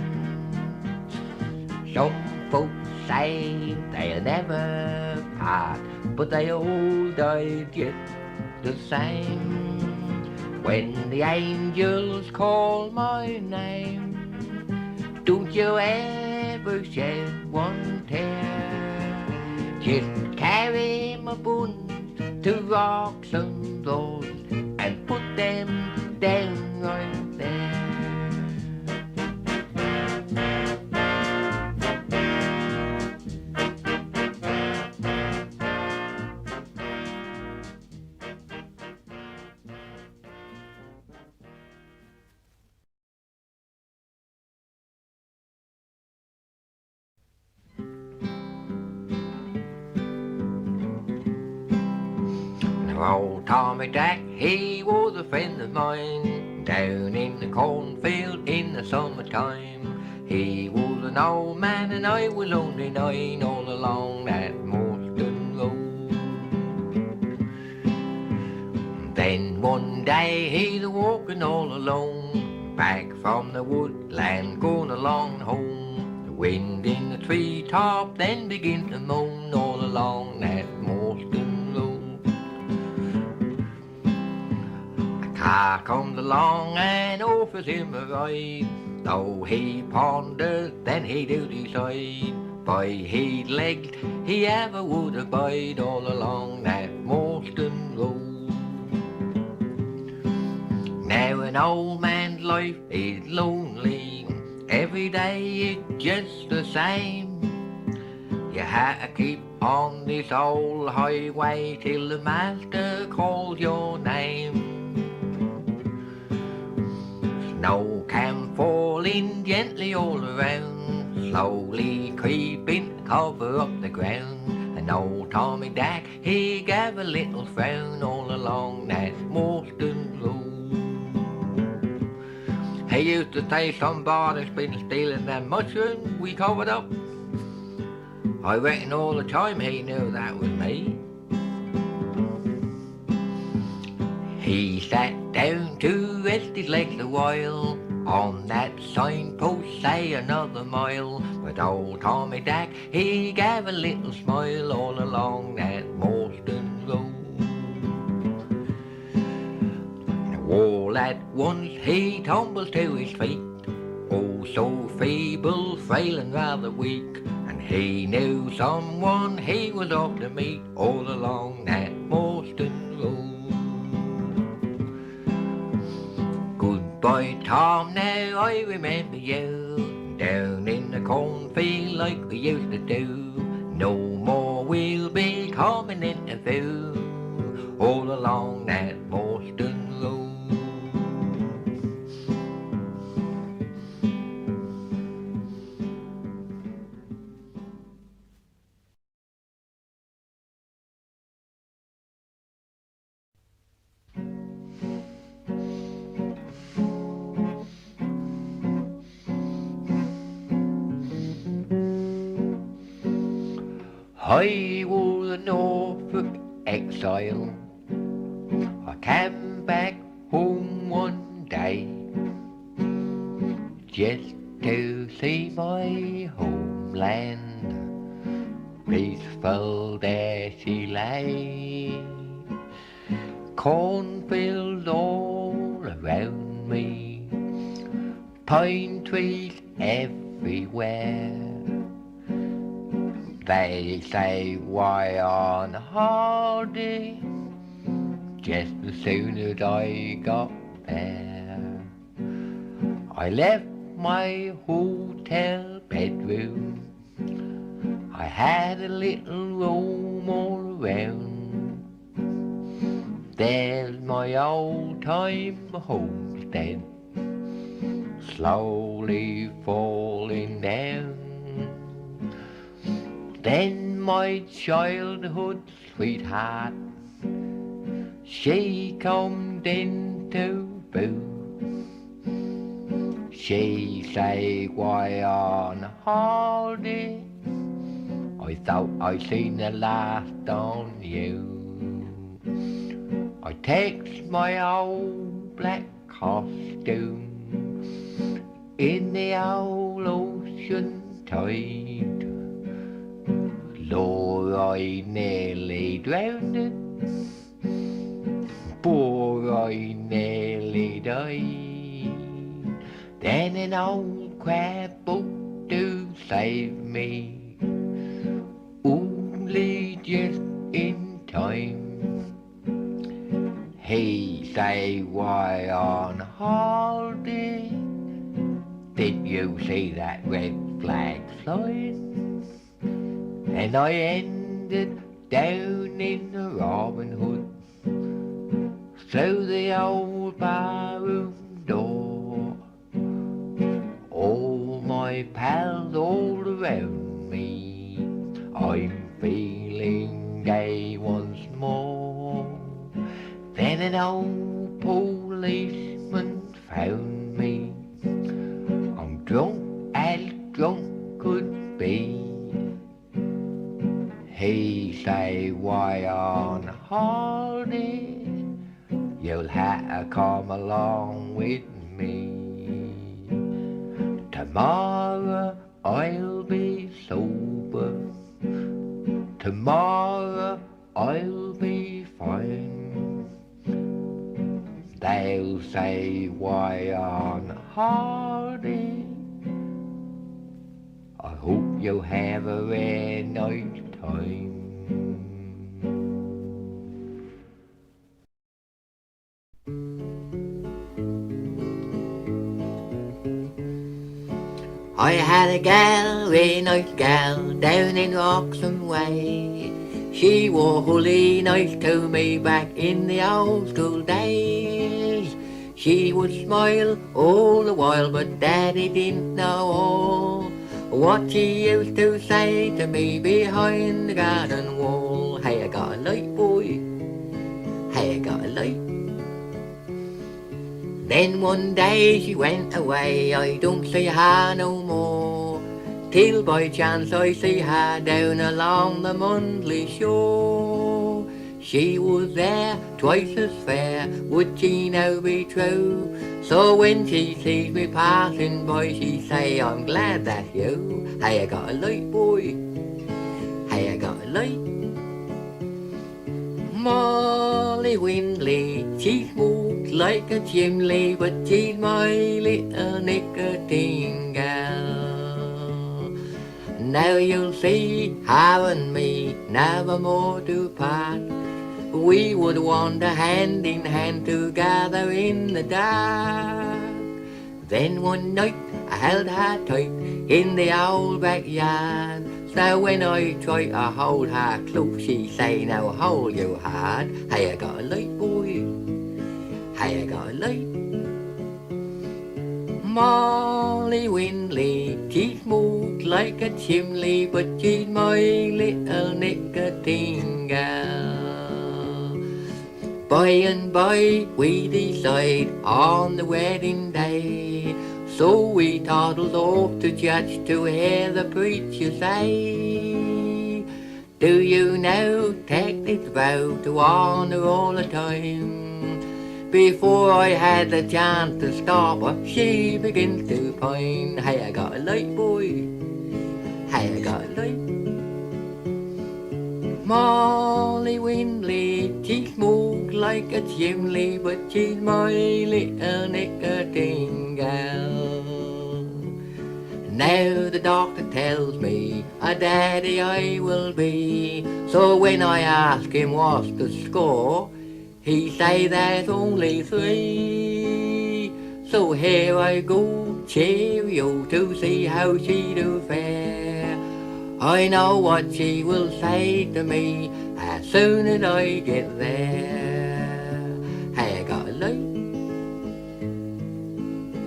A: Some folks say they'll never part, but they all died yet the same. When the angels call my name, don't you ever shed one tear. Just carry my buns to rocks and roads and put them down right there. Old Tommy Jack, he was a friend of mine, down in the cornfield in the summertime. He was an old man and I was only 9, all along that Morstan Road. Then one day he's walking all alone, back from the woodland going along home. The wind in the treetop then begin to moan all along that Morstan Road. Car comes along and offers him a ride, though he ponders, then he do decide, by his legs he ever would abide all along that Morstan Road. Now an old man's life is lonely, every day it's just the same. You have to keep on this old highway till the master calls your name. Snow can fall in gently all around, slowly creeping cover up the ground. And old Tommy Dack, he gave a little frown all along that Morstan Road. He used to say somebody's been stealing them mushrooms we covered up. I reckon all the time he knew that was me. He sat down to rest his legs a while, on that signpost say another mile. But old Tommy Dack, he gave a little smile all along that Morstan Road. All at once he tumbles to his feet, oh so feeble, frail and rather weak, and he knew someone he was off to meet all along that Morstan Road. Goodbye Tom, now I remember you, down in the cornfield like we used to do. No more we'll be coming into view all along that Morstan Road. I was a Norfolk exile. I came back home one day just to see my homeland, peaceful there she lay. Cornfields all around me, pine trees everywhere. They say, why on holiday? Just as soon as I got there, I left my hotel bedroom. I had a little roam all around. There's my old time homestead, slowly falling down. Then my childhood sweetheart, she come into view. She say, why on holiday? I thought I seen the last on you. I takes my old black costume in the old ocean tide. Lord, I nearly drowned it, poor I nearly died. Then an old crab boat to save me, only just in time. He say, why on holiday did you see that red flag flying? And I ended down in the Robin Hood, through the old barroom door. All my pals all around me, I'm feeling gay once more. Then an old policeman found me, I'm drunk as drunk could be. He say, why on holiday? You'll have to come along with me. Tomorrow I'll be sober, tomorrow I'll be fine. They'll say, why on holiday? I hope you have a very nice time. I had a gal, very nice gal, down in Roxham Way. She were wholly nice to me back in the old school days. She would smile all the while, but Daddy didn't know all what she used to say to me behind the garden wall. Hey, I got a light, boy. Hey, I got a light. Then one day she went away, I don't see her no more, till by chance I see her down along the Mundley shore. She was there, twice as fair, would she now be true? So when she sees me passing by, she say, I'm glad that's you. Hey, I got a light, boy. Hey, I got a light. Molly Windley, she smokes like a chimney, but she's my little nicotine gal. Now you'll see her and me never more to part. We would wander hand in hand together in the dark. Then one night I held her tight in the old backyard. So when I try to hold her close, she say, now hold you hard. Hey, I got a light, boy. Hey, I got a light. Molly Windley, she smokes like a chimney, but she's my little nicotine gal. By and by we decide on the wedding day, so we toddled off to church to hear the preacher say, do you now take this vow to honour all the time? Before I had the chance to stop her, she begins to pine. Hey, I got a light, boy. Hey, I got a light. Molly Windley, she smokes like a chimney, but she's my little nicotine gal. Now the doctor tells me a daddy I will be, so when I ask him what's the score, he say there's only 3. So here I go, cheerio, to see how she do fare. I know what she will say to me as soon as I get there. Hey, I got a light,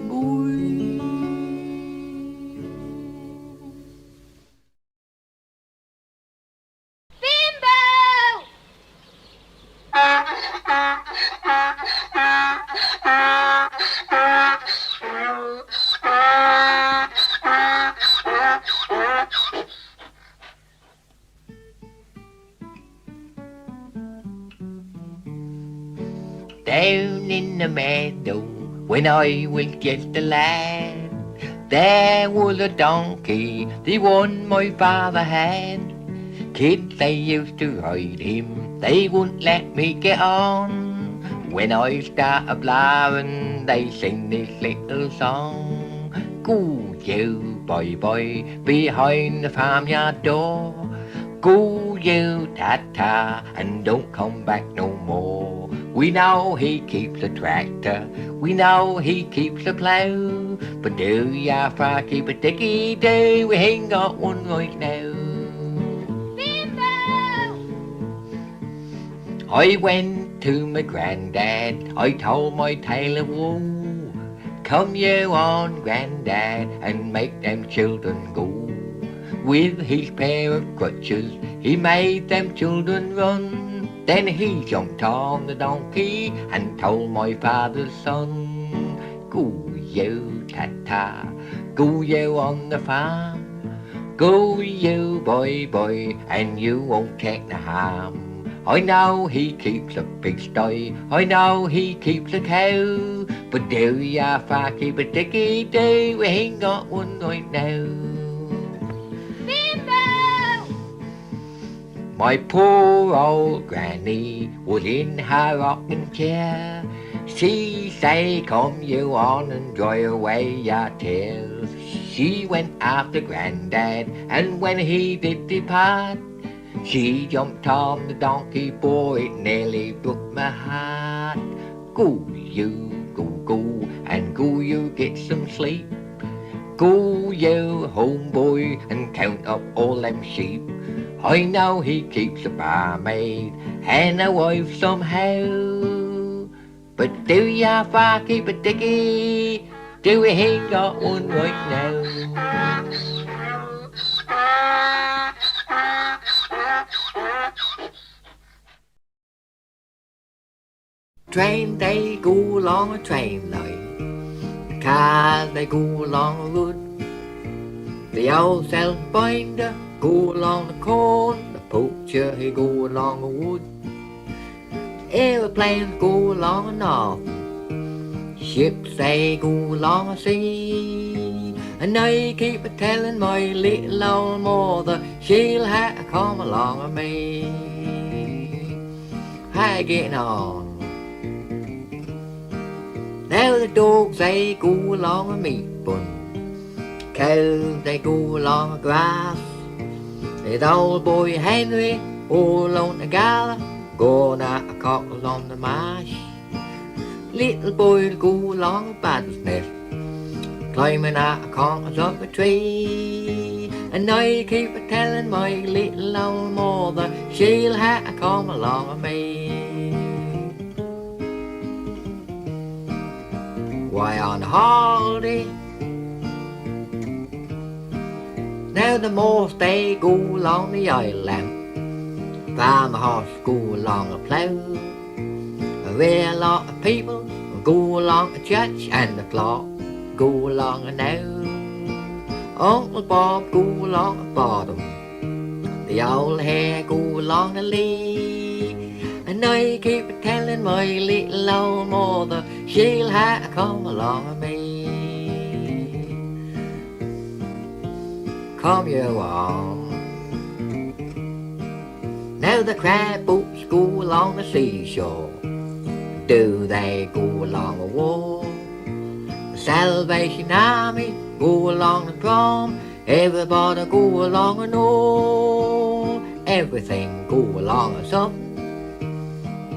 A: boy.
B: Bimbo!
A: Down in the meadow, when I was just a lad, there was a donkey, the one my father had. Kids, they used to ride him, they wouldn't let me get on. When I start a blaring, they sing this little song. Go you, boy, boy, behind the farmyard door. Go you, ta-ta, and don't come back no more. We know he keeps a tractor, we know he keeps a plough, but do ya far keep a dicky do? We ain't got one right now.
B: Bimbo!
A: I went to my granddad, I told my tale of woe. Come you on, granddad, and make them children go. With his pair of crutches, he made them children run. Then he jumped on the donkey and told my father's son, go you, ta-ta, go you on the farm. Go you, boy, boy, and you won't take no harm. I know he keeps a pigsty, I know he keeps a cow, but do ya far keep a dicky do? We ain't got one right now. My poor old granny was in her rocking chair. She say, come you on and dry away your tears. She went after Grandad, and when he did depart, she jumped on the donkey, boy, it nearly broke my heart. Go you, go, and go you get some sleep. Go you home, boy, and count up all them sheep. I know he keeps a barmaid and a wife somehow. But do ya far keep a dickie? Do we ain't got one right now? Train they go along a train line, cars they go along a road. The old self-binder go along the corn, the poacher he go along the wood. Aeroplanes go along the north, ships they go along the sea. And I keep a telling my little old mother she'll have to come along with me. How you getting on? Now the dogs they go along a meat bun, cows they go along a grass. The old boy Henry all on the gala, going at a cockle on the marsh. Little boys go along a bad's nest, climbing at the corners of a tree. And I keep a telling my little old mother she'll have to come along with me. Why on holiday? Now the moors they go along the island, farmer horse go along a plough. A real lot of people go along a church, and the clock go along a now. Uncle Bob go along a bottom, the old hare go along the lee. And I keep a telling my little old mother she'll have to come along with me. Come you on. Now the crab boats go along the seashore, do they go along a wall? The Salvation Army go along the prom, everybody go along and all. Everything go along a something.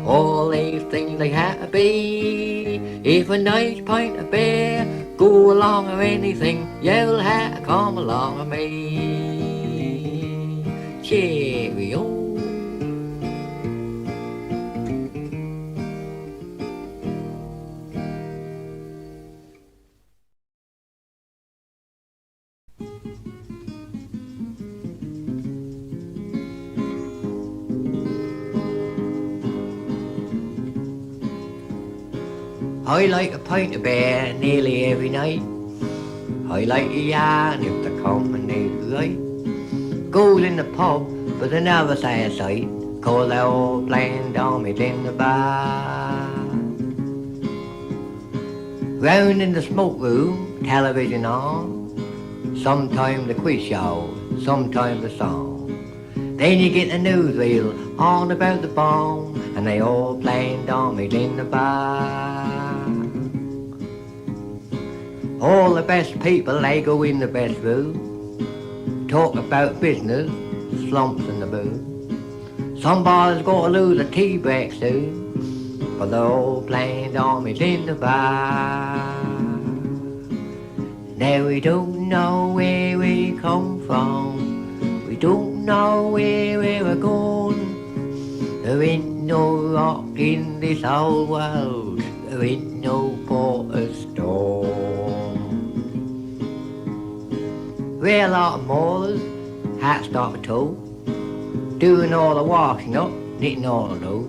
A: All these things they have to be. If a nice pint of beer go along or anything, you'll have to come along with me. Cheerio. I like a pint of beer nearly every night. I like a yarn if the company's right. Goes in the pub, but they never say a sight, 'cause they're all playing dummies in the bar. Round in the smoke room, television on, sometimes the quiz show, sometimes the song. Then you get the newsreel on about the bomb, and they all playing dummies in the bar. All the best people, they go in the best room, talk about business, slumps and the booze. Somebody's got to lose a tea break soon, but they're all playing dummies in the bar. Now we don't know where we come from, we don't know where we're going. There ain't no rock in this whole world, there ain't no port of storm. We're a lot of maulers, hats off a toe, doing all the washing up, knitting all the dough.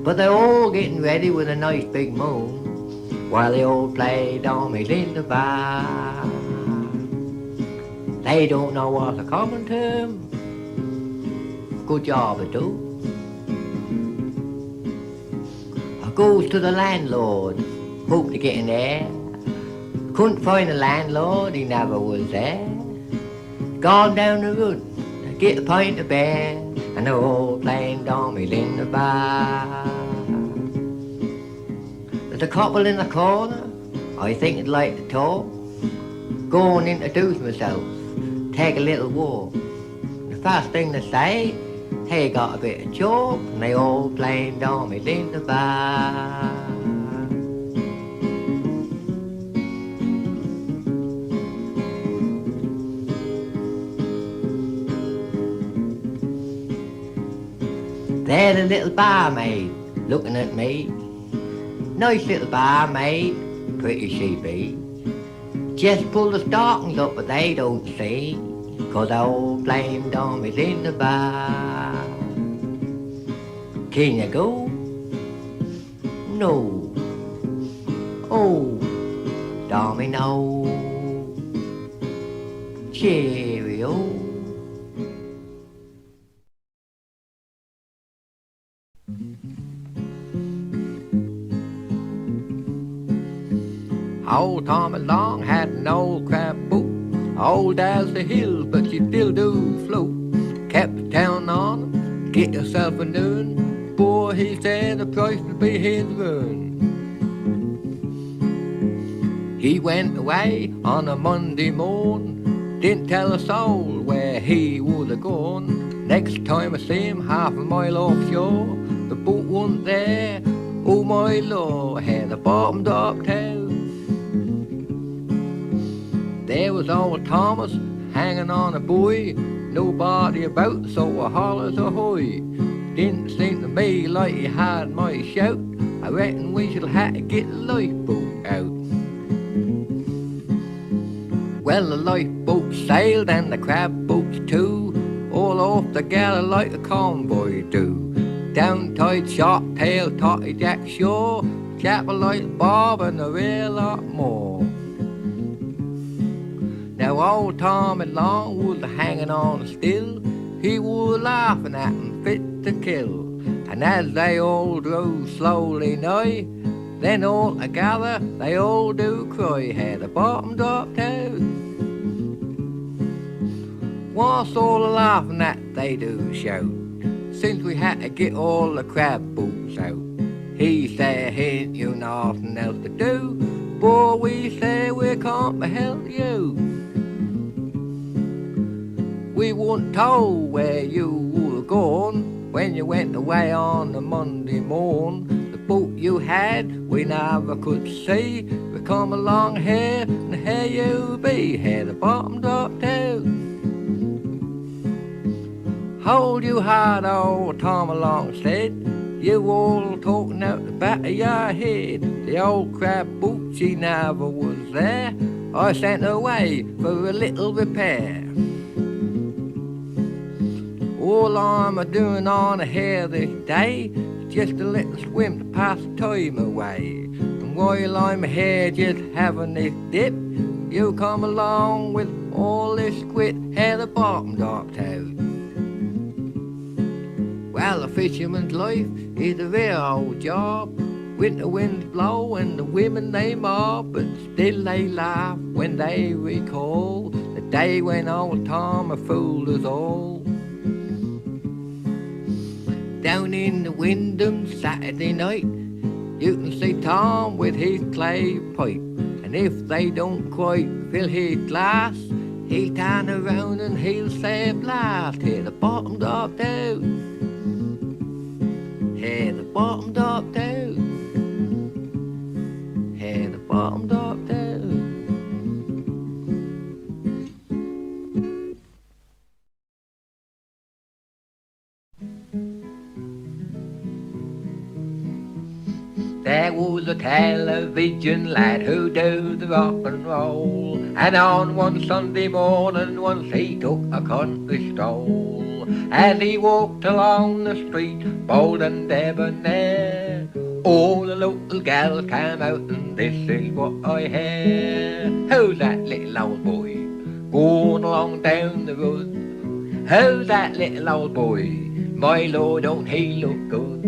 A: But they're all getting ready with a nice big moon, while they all play dummies in the bar. They don't know what's a common term, good job they do. I goes to the landlord, hope to get in there. Couldn't find the landlord, he never was there. Gone down the road to get a pint of beer, and they're all playing dummies in the bar. There's a couple in the corner, I think I'd like to talk. Go and introduce myself, take a little walk. The first thing they say, hey, got a bit of chalk, and they all playing dummies in the bar. There's a little barmaid looking at me. Nice little barmaid, pretty she be. Just pull the stockings up but they don't see, 'cause old blame Dom is in the bar. Can you go? No. Oh, Domino. Cheerio. Old Tom Long had an old crab boat, old as the hills, but she still do float. Kept town on, get yourself a noon. Boy, he said the price would be his ruin. He went away on a Monday morn, didn't tell a soul where he was gone. Next time I see him half a mile offshore, the boat wasn't there. Oh my lord, had the bottom dropped out. There was old Thomas hanging on a buoy, nobody about, so I hollers ahoy. Didn't seem to me like he had my shout. I reckon we shall have to get the lifeboat out. Well, the lifeboat sailed and the crab boats too, all off together like a convoy do. Down tide, sharp tail, totty jack shore, chapel like Bob and a real lot more. Now old Tom Long was hanging on still, he was laughing at him fit to kill. And as they all drove slowly nigh, then all together they all do cry, had the bottom dropped out. What's all the laughing at they do shout, since we had to get all the crab boats out? He said, ain't you nothing else to do? Boy, we say we can't help you. We weren't told where you were gone when you went away on a Monday morn. The boat you had we never could see. We come along here and here you be, had the bottom dropped out. Hold you hard, old Tom Long said, you all talking out the back of your head. The old crab boat, she never was there. I sent her away for a little repair. All I'm a-doing on here this day is just a little swim to pass the time away. And while I'm here just having this dip, you come along with all this quit, hair the bottom dropped out. Well, a fisherman's life is a real old job. Winter winds blow and the women they mob, but still they laugh when they recall the day when old Tom fooled us all. Down in the Wyndham Saturday night, you can see Tom with his clay pipe, and if they don't quite fill his glass, he'll turn around and he'll say blast, here the bottom dropped out, here the bottom dropped out, here the bottom dropped out. There was a television lad who do the rock and roll, and on one Sunday morning once he took a country stroll. As he walked along the street, bold and debonair, all the local gals came out and this is what I hear. Who's that little old boy going along down the road? Who's that little old boy? My lord, don't he look good?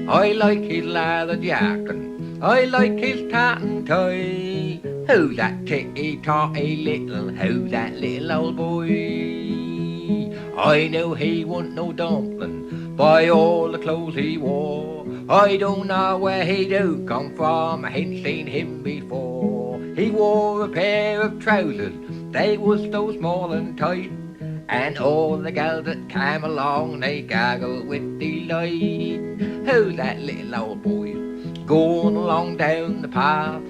A: I like his leather jacket, I like his tartan tie. Who's that titty-totty little, who's that little old boy? I knew he wasn't no dumpling by all the clothes he wore. I don't know where he do come from, I ain't seen him before. He wore a pair of trousers, they was so small and tight, and all the gals that came along, they gaggled with delight. Who's that little old boy going along down the path?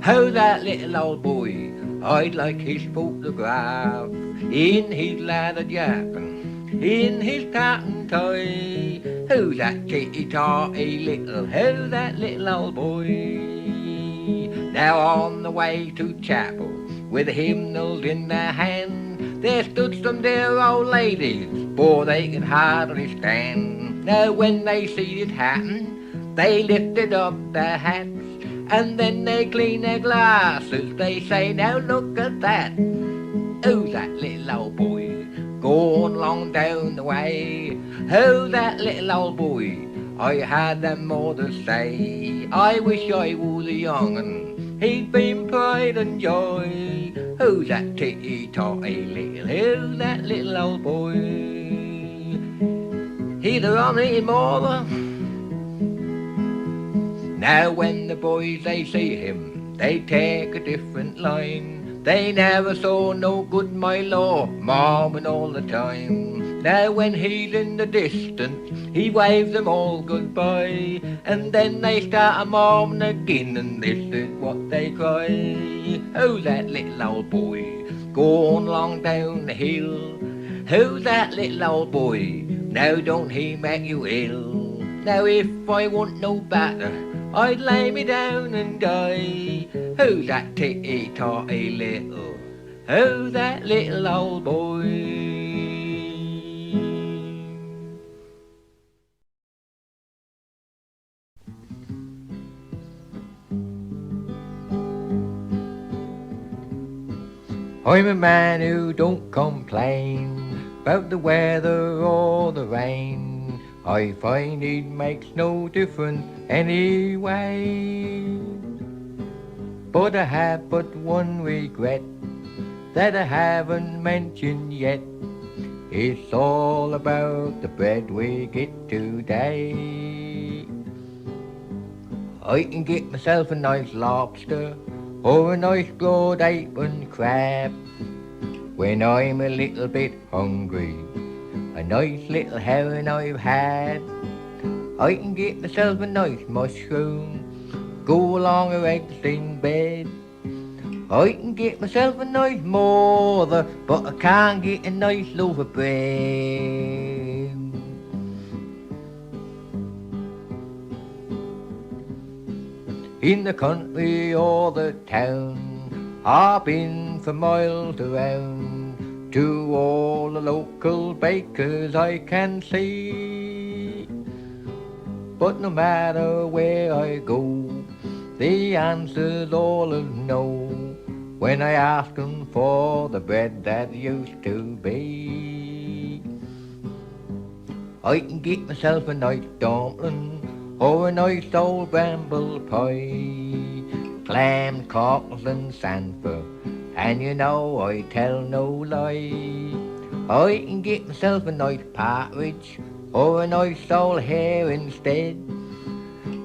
A: Who's that little old boy? I'd like his photograph, in his leather jacket, in his tartan tie. Who's that titty-tatty little, who's that little old boy? Now on the way to chapel, with hymnals in their hand, there stood some dear old ladies, for they could hardly stand. Now when they see it happen, they lifted up their hats, and then they clean their glasses. They say, now look at that. Who's that little old boy going along down the way? Who's that little old boy? I had them more to say. I wish I was a young un, he'd been pride and joy. Who's that titty-tatty little, who's that little old boy? He's a running mother. Now when the boys they see him, they take a different line. They never saw no good, my lord, marming all the time. Now when he's in the distance, he waves them all goodbye, and then they start a marming again, and this is what they cry. Who's that little old boy going along down the hill? Who's that little old boy? Now don't he make you ill? Now if I want no better, I'd lay me down and die. Who's that titty-tatty little, who's that little old boy? I'm a man who don't complain about the weather or the rain. I find it makes no difference anyway. But I have but one regret that I haven't mentioned yet. It's all about the bread we get today. I can get myself a nice lobster or a nice broad apron crab when I'm a little bit hungry. A nice little herring I've had. I can get myself a nice mushroom, go along with eggs in bed. I can get myself a nice mother, but I can't get a nice loaf of bread. In the country or the town, I've been for miles around, to all the local bakers I can see. But no matter where I go, the answer's all a no when I ask them for the bread that used to be. I can get myself a nice dumpling or a nice old bramble pie, clam, cockles and samphire, and you know I tell no lie. I can get myself a nice partridge or a nice old hare instead.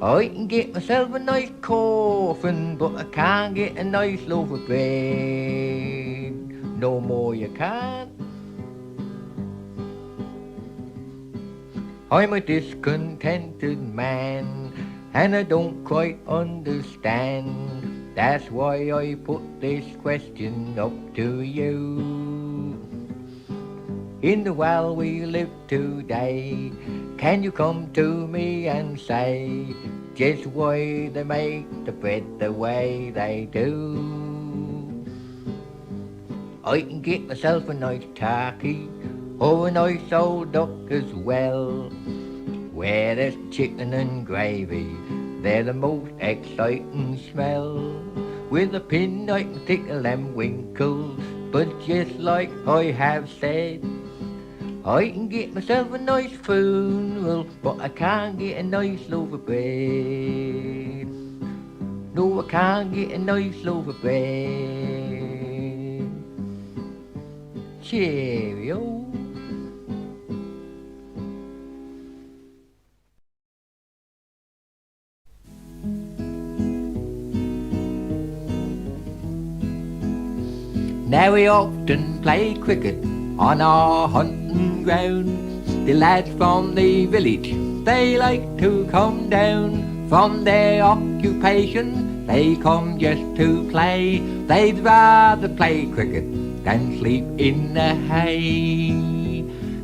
A: I can get myself a nice coffin, but I can't get a nice loaf of bread. No more you can't. I'm a discontented man, and I don't quite understand. That's why I put this question up to you. In the world we live today, can you come to me and say just why they make the bread the way they do? I can get myself a nice turkey or a nice old duck as well, where there's chicken and gravy, they're the most exciting smell. With a pin I can tickle them winkles, but just like I have said, I can get myself a nice funeral, but I can't get a nice loaf of bread. No, I can't get a nice loaf of bread. Cheerio. Now we often play cricket on our hunting ground. The lads from the village, they like to come down from their occupation. They come just to play. They'd rather play cricket than sleep in the hay.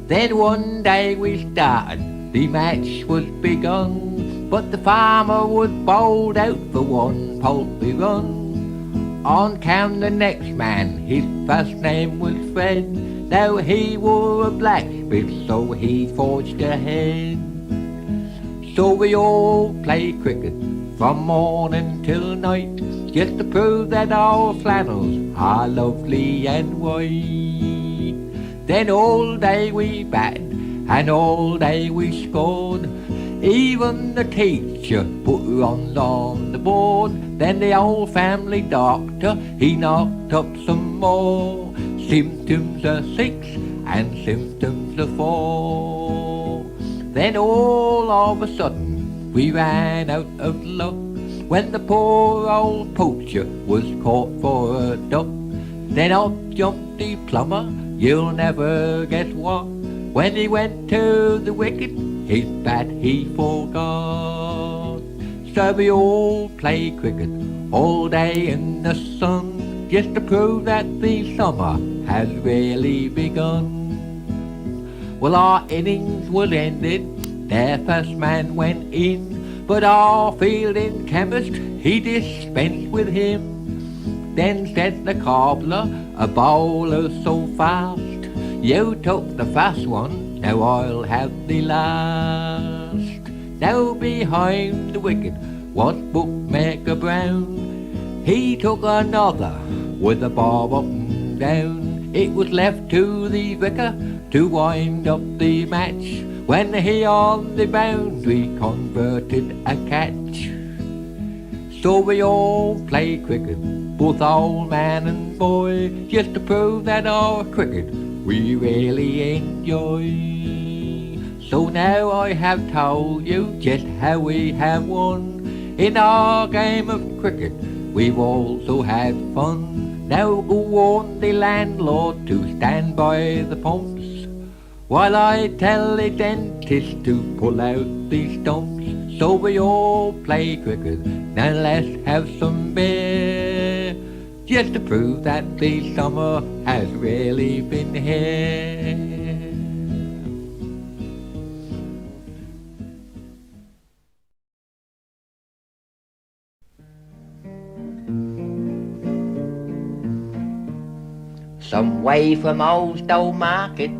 A: Then one day we started the match was begun, but the farmer was bowled out for one poultry run. On came the next man, his first name was Fred. Now he wore a blacksmith, so he forged ahead. So we all play cricket from morning till night, just to prove that our flannels are lovely and white. Then all day we batted, and all day we scored. Even the teacher put runs on the board. Then the old family doctor, he knocked up some more. Symptoms are 6 and symptoms are 4. Then all of a sudden we ran out of luck, when the poor old poacher was caught for a duck. Then up jumped the plumber, you'll never guess what. When he went to the wicket, his bat he forgot. So we all play cricket all day in the sun, just to prove that the summer has really begun. Well, our innings was ended, their first man went in, but our fielding chemist, he dispensed with him. Then said the cobbler, a bowler so fast, you took the first one, now I'll have the last. Now behind the wicket was bookmaker Brown. He took another with a bob up and down. It was left to the vicar to wind up the match, when he on the boundary converted a catch. So we all play cricket, both old man and boy, just to prove that our cricket we really enjoy. So now I have told you just how we have won. In our game of cricket we've also had fun. Now go warn the landlord to stand by the pumps, while I tell the dentist to pull out the stumps. So we all play cricket, now let's have some beer, just to prove that the summer has really been here. Some way from Old Stone Market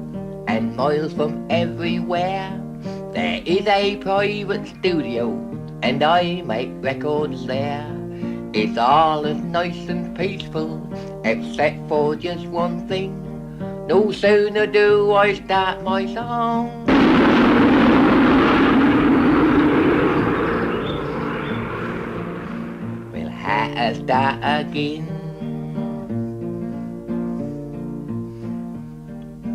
A: and miles from everywhere, there is a private studio and I make records there. It's all as nice and peaceful, except for just one thing. No sooner do I start my song, we'll have to start again.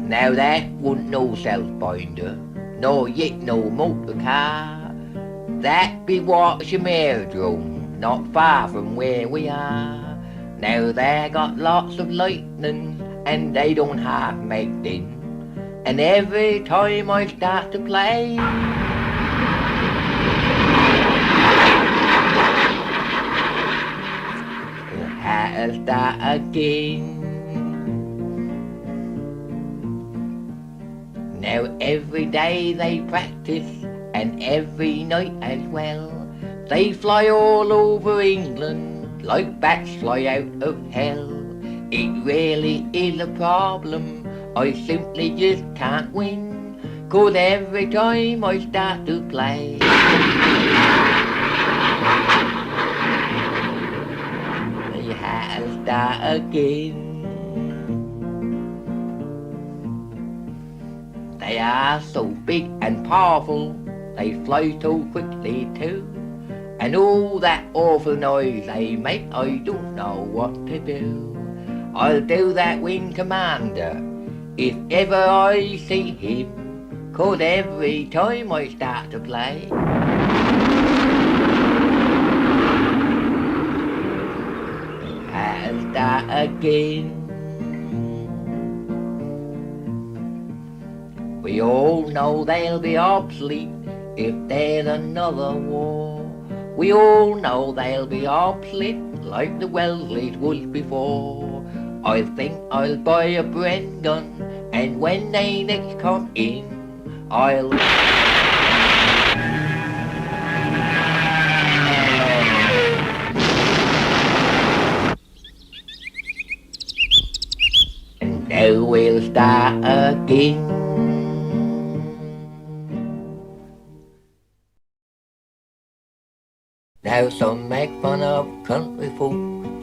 A: Now that wasn't no self-binder, nor yet no motor car. That be Watsham Aerodrome, not far from where we are. Now they got lots of lightning, and they don't half make din. And every time I start to play, we'll have to start again. Now every day they practice, and every night as well. They fly all over England like bats fly out of hell. It really is a problem, I simply just can't win, 'cause every time I start to play, they have to start again. They are so big and powerful, they fly so quickly too, and all that awful noise they make, I don't know what to do. I'll do that wing commander if ever I see him, 'cause every time I start to play, I'll start again. We all know they'll be obsolete if there's another war. We all know they'll be obsolete like the Welsleys was before. I think I'll buy a Bren gun, and when they next come in, I'll start again. Now some make fun of country folk,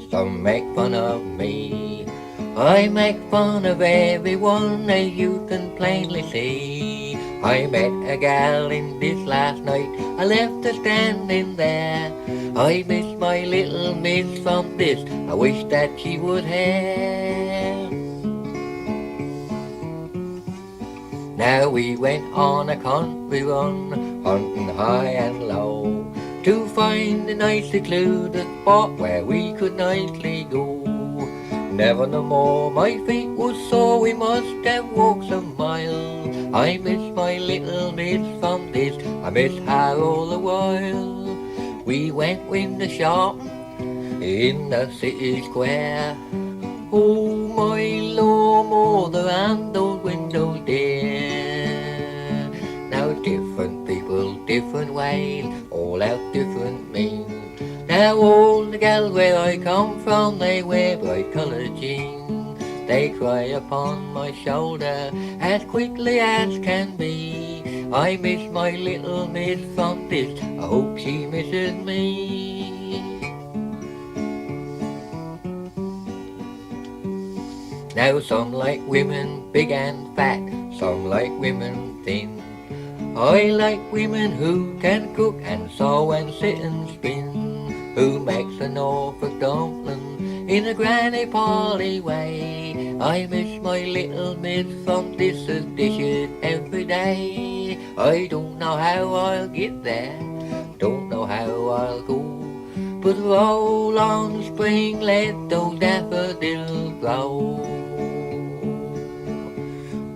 A: some make fun of me. I make fun of everyone, as you can plainly see. I met a gal in this last night, I left her standing there. I miss my little miss from this, I wish that she would have. Now we went on a country run, hunting high and low, to find a nice secluded spot where we could nightly go. Never no more my feet was sore, we must have walked some miles. I miss my little miss from this, I miss her all the while. We went in the shop in the city square. Oh my Lord, mother and those windows there. Now different people, different ways, all have different means. Now all the gals where I come from, they wear bright coloured jeans. They cry upon my shoulder as quickly as can be. I miss my little miss from this, I hope she misses me. Now some like women big and fat, some like women thin. I like women who can cook and sew and sit and spin, who makes a Norfolk dumpling in a granny Polly way. I miss my little miss from this dishes every day. I don't know how I'll get there, don't know how I'll go, but roll on spring, let those daffodils grow.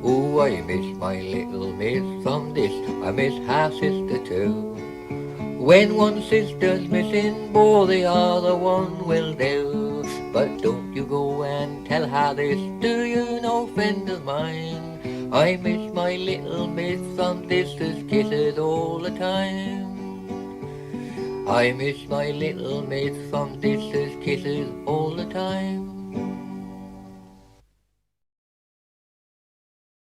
A: Oh, I miss my little miss from this, I miss her sister too. When one sister's missing, boy, the other one will do. But don't you go and tell her this, do you, no friend of mine? I miss my little miss from this kisses all the time. I miss my little miss from this kisses all the time.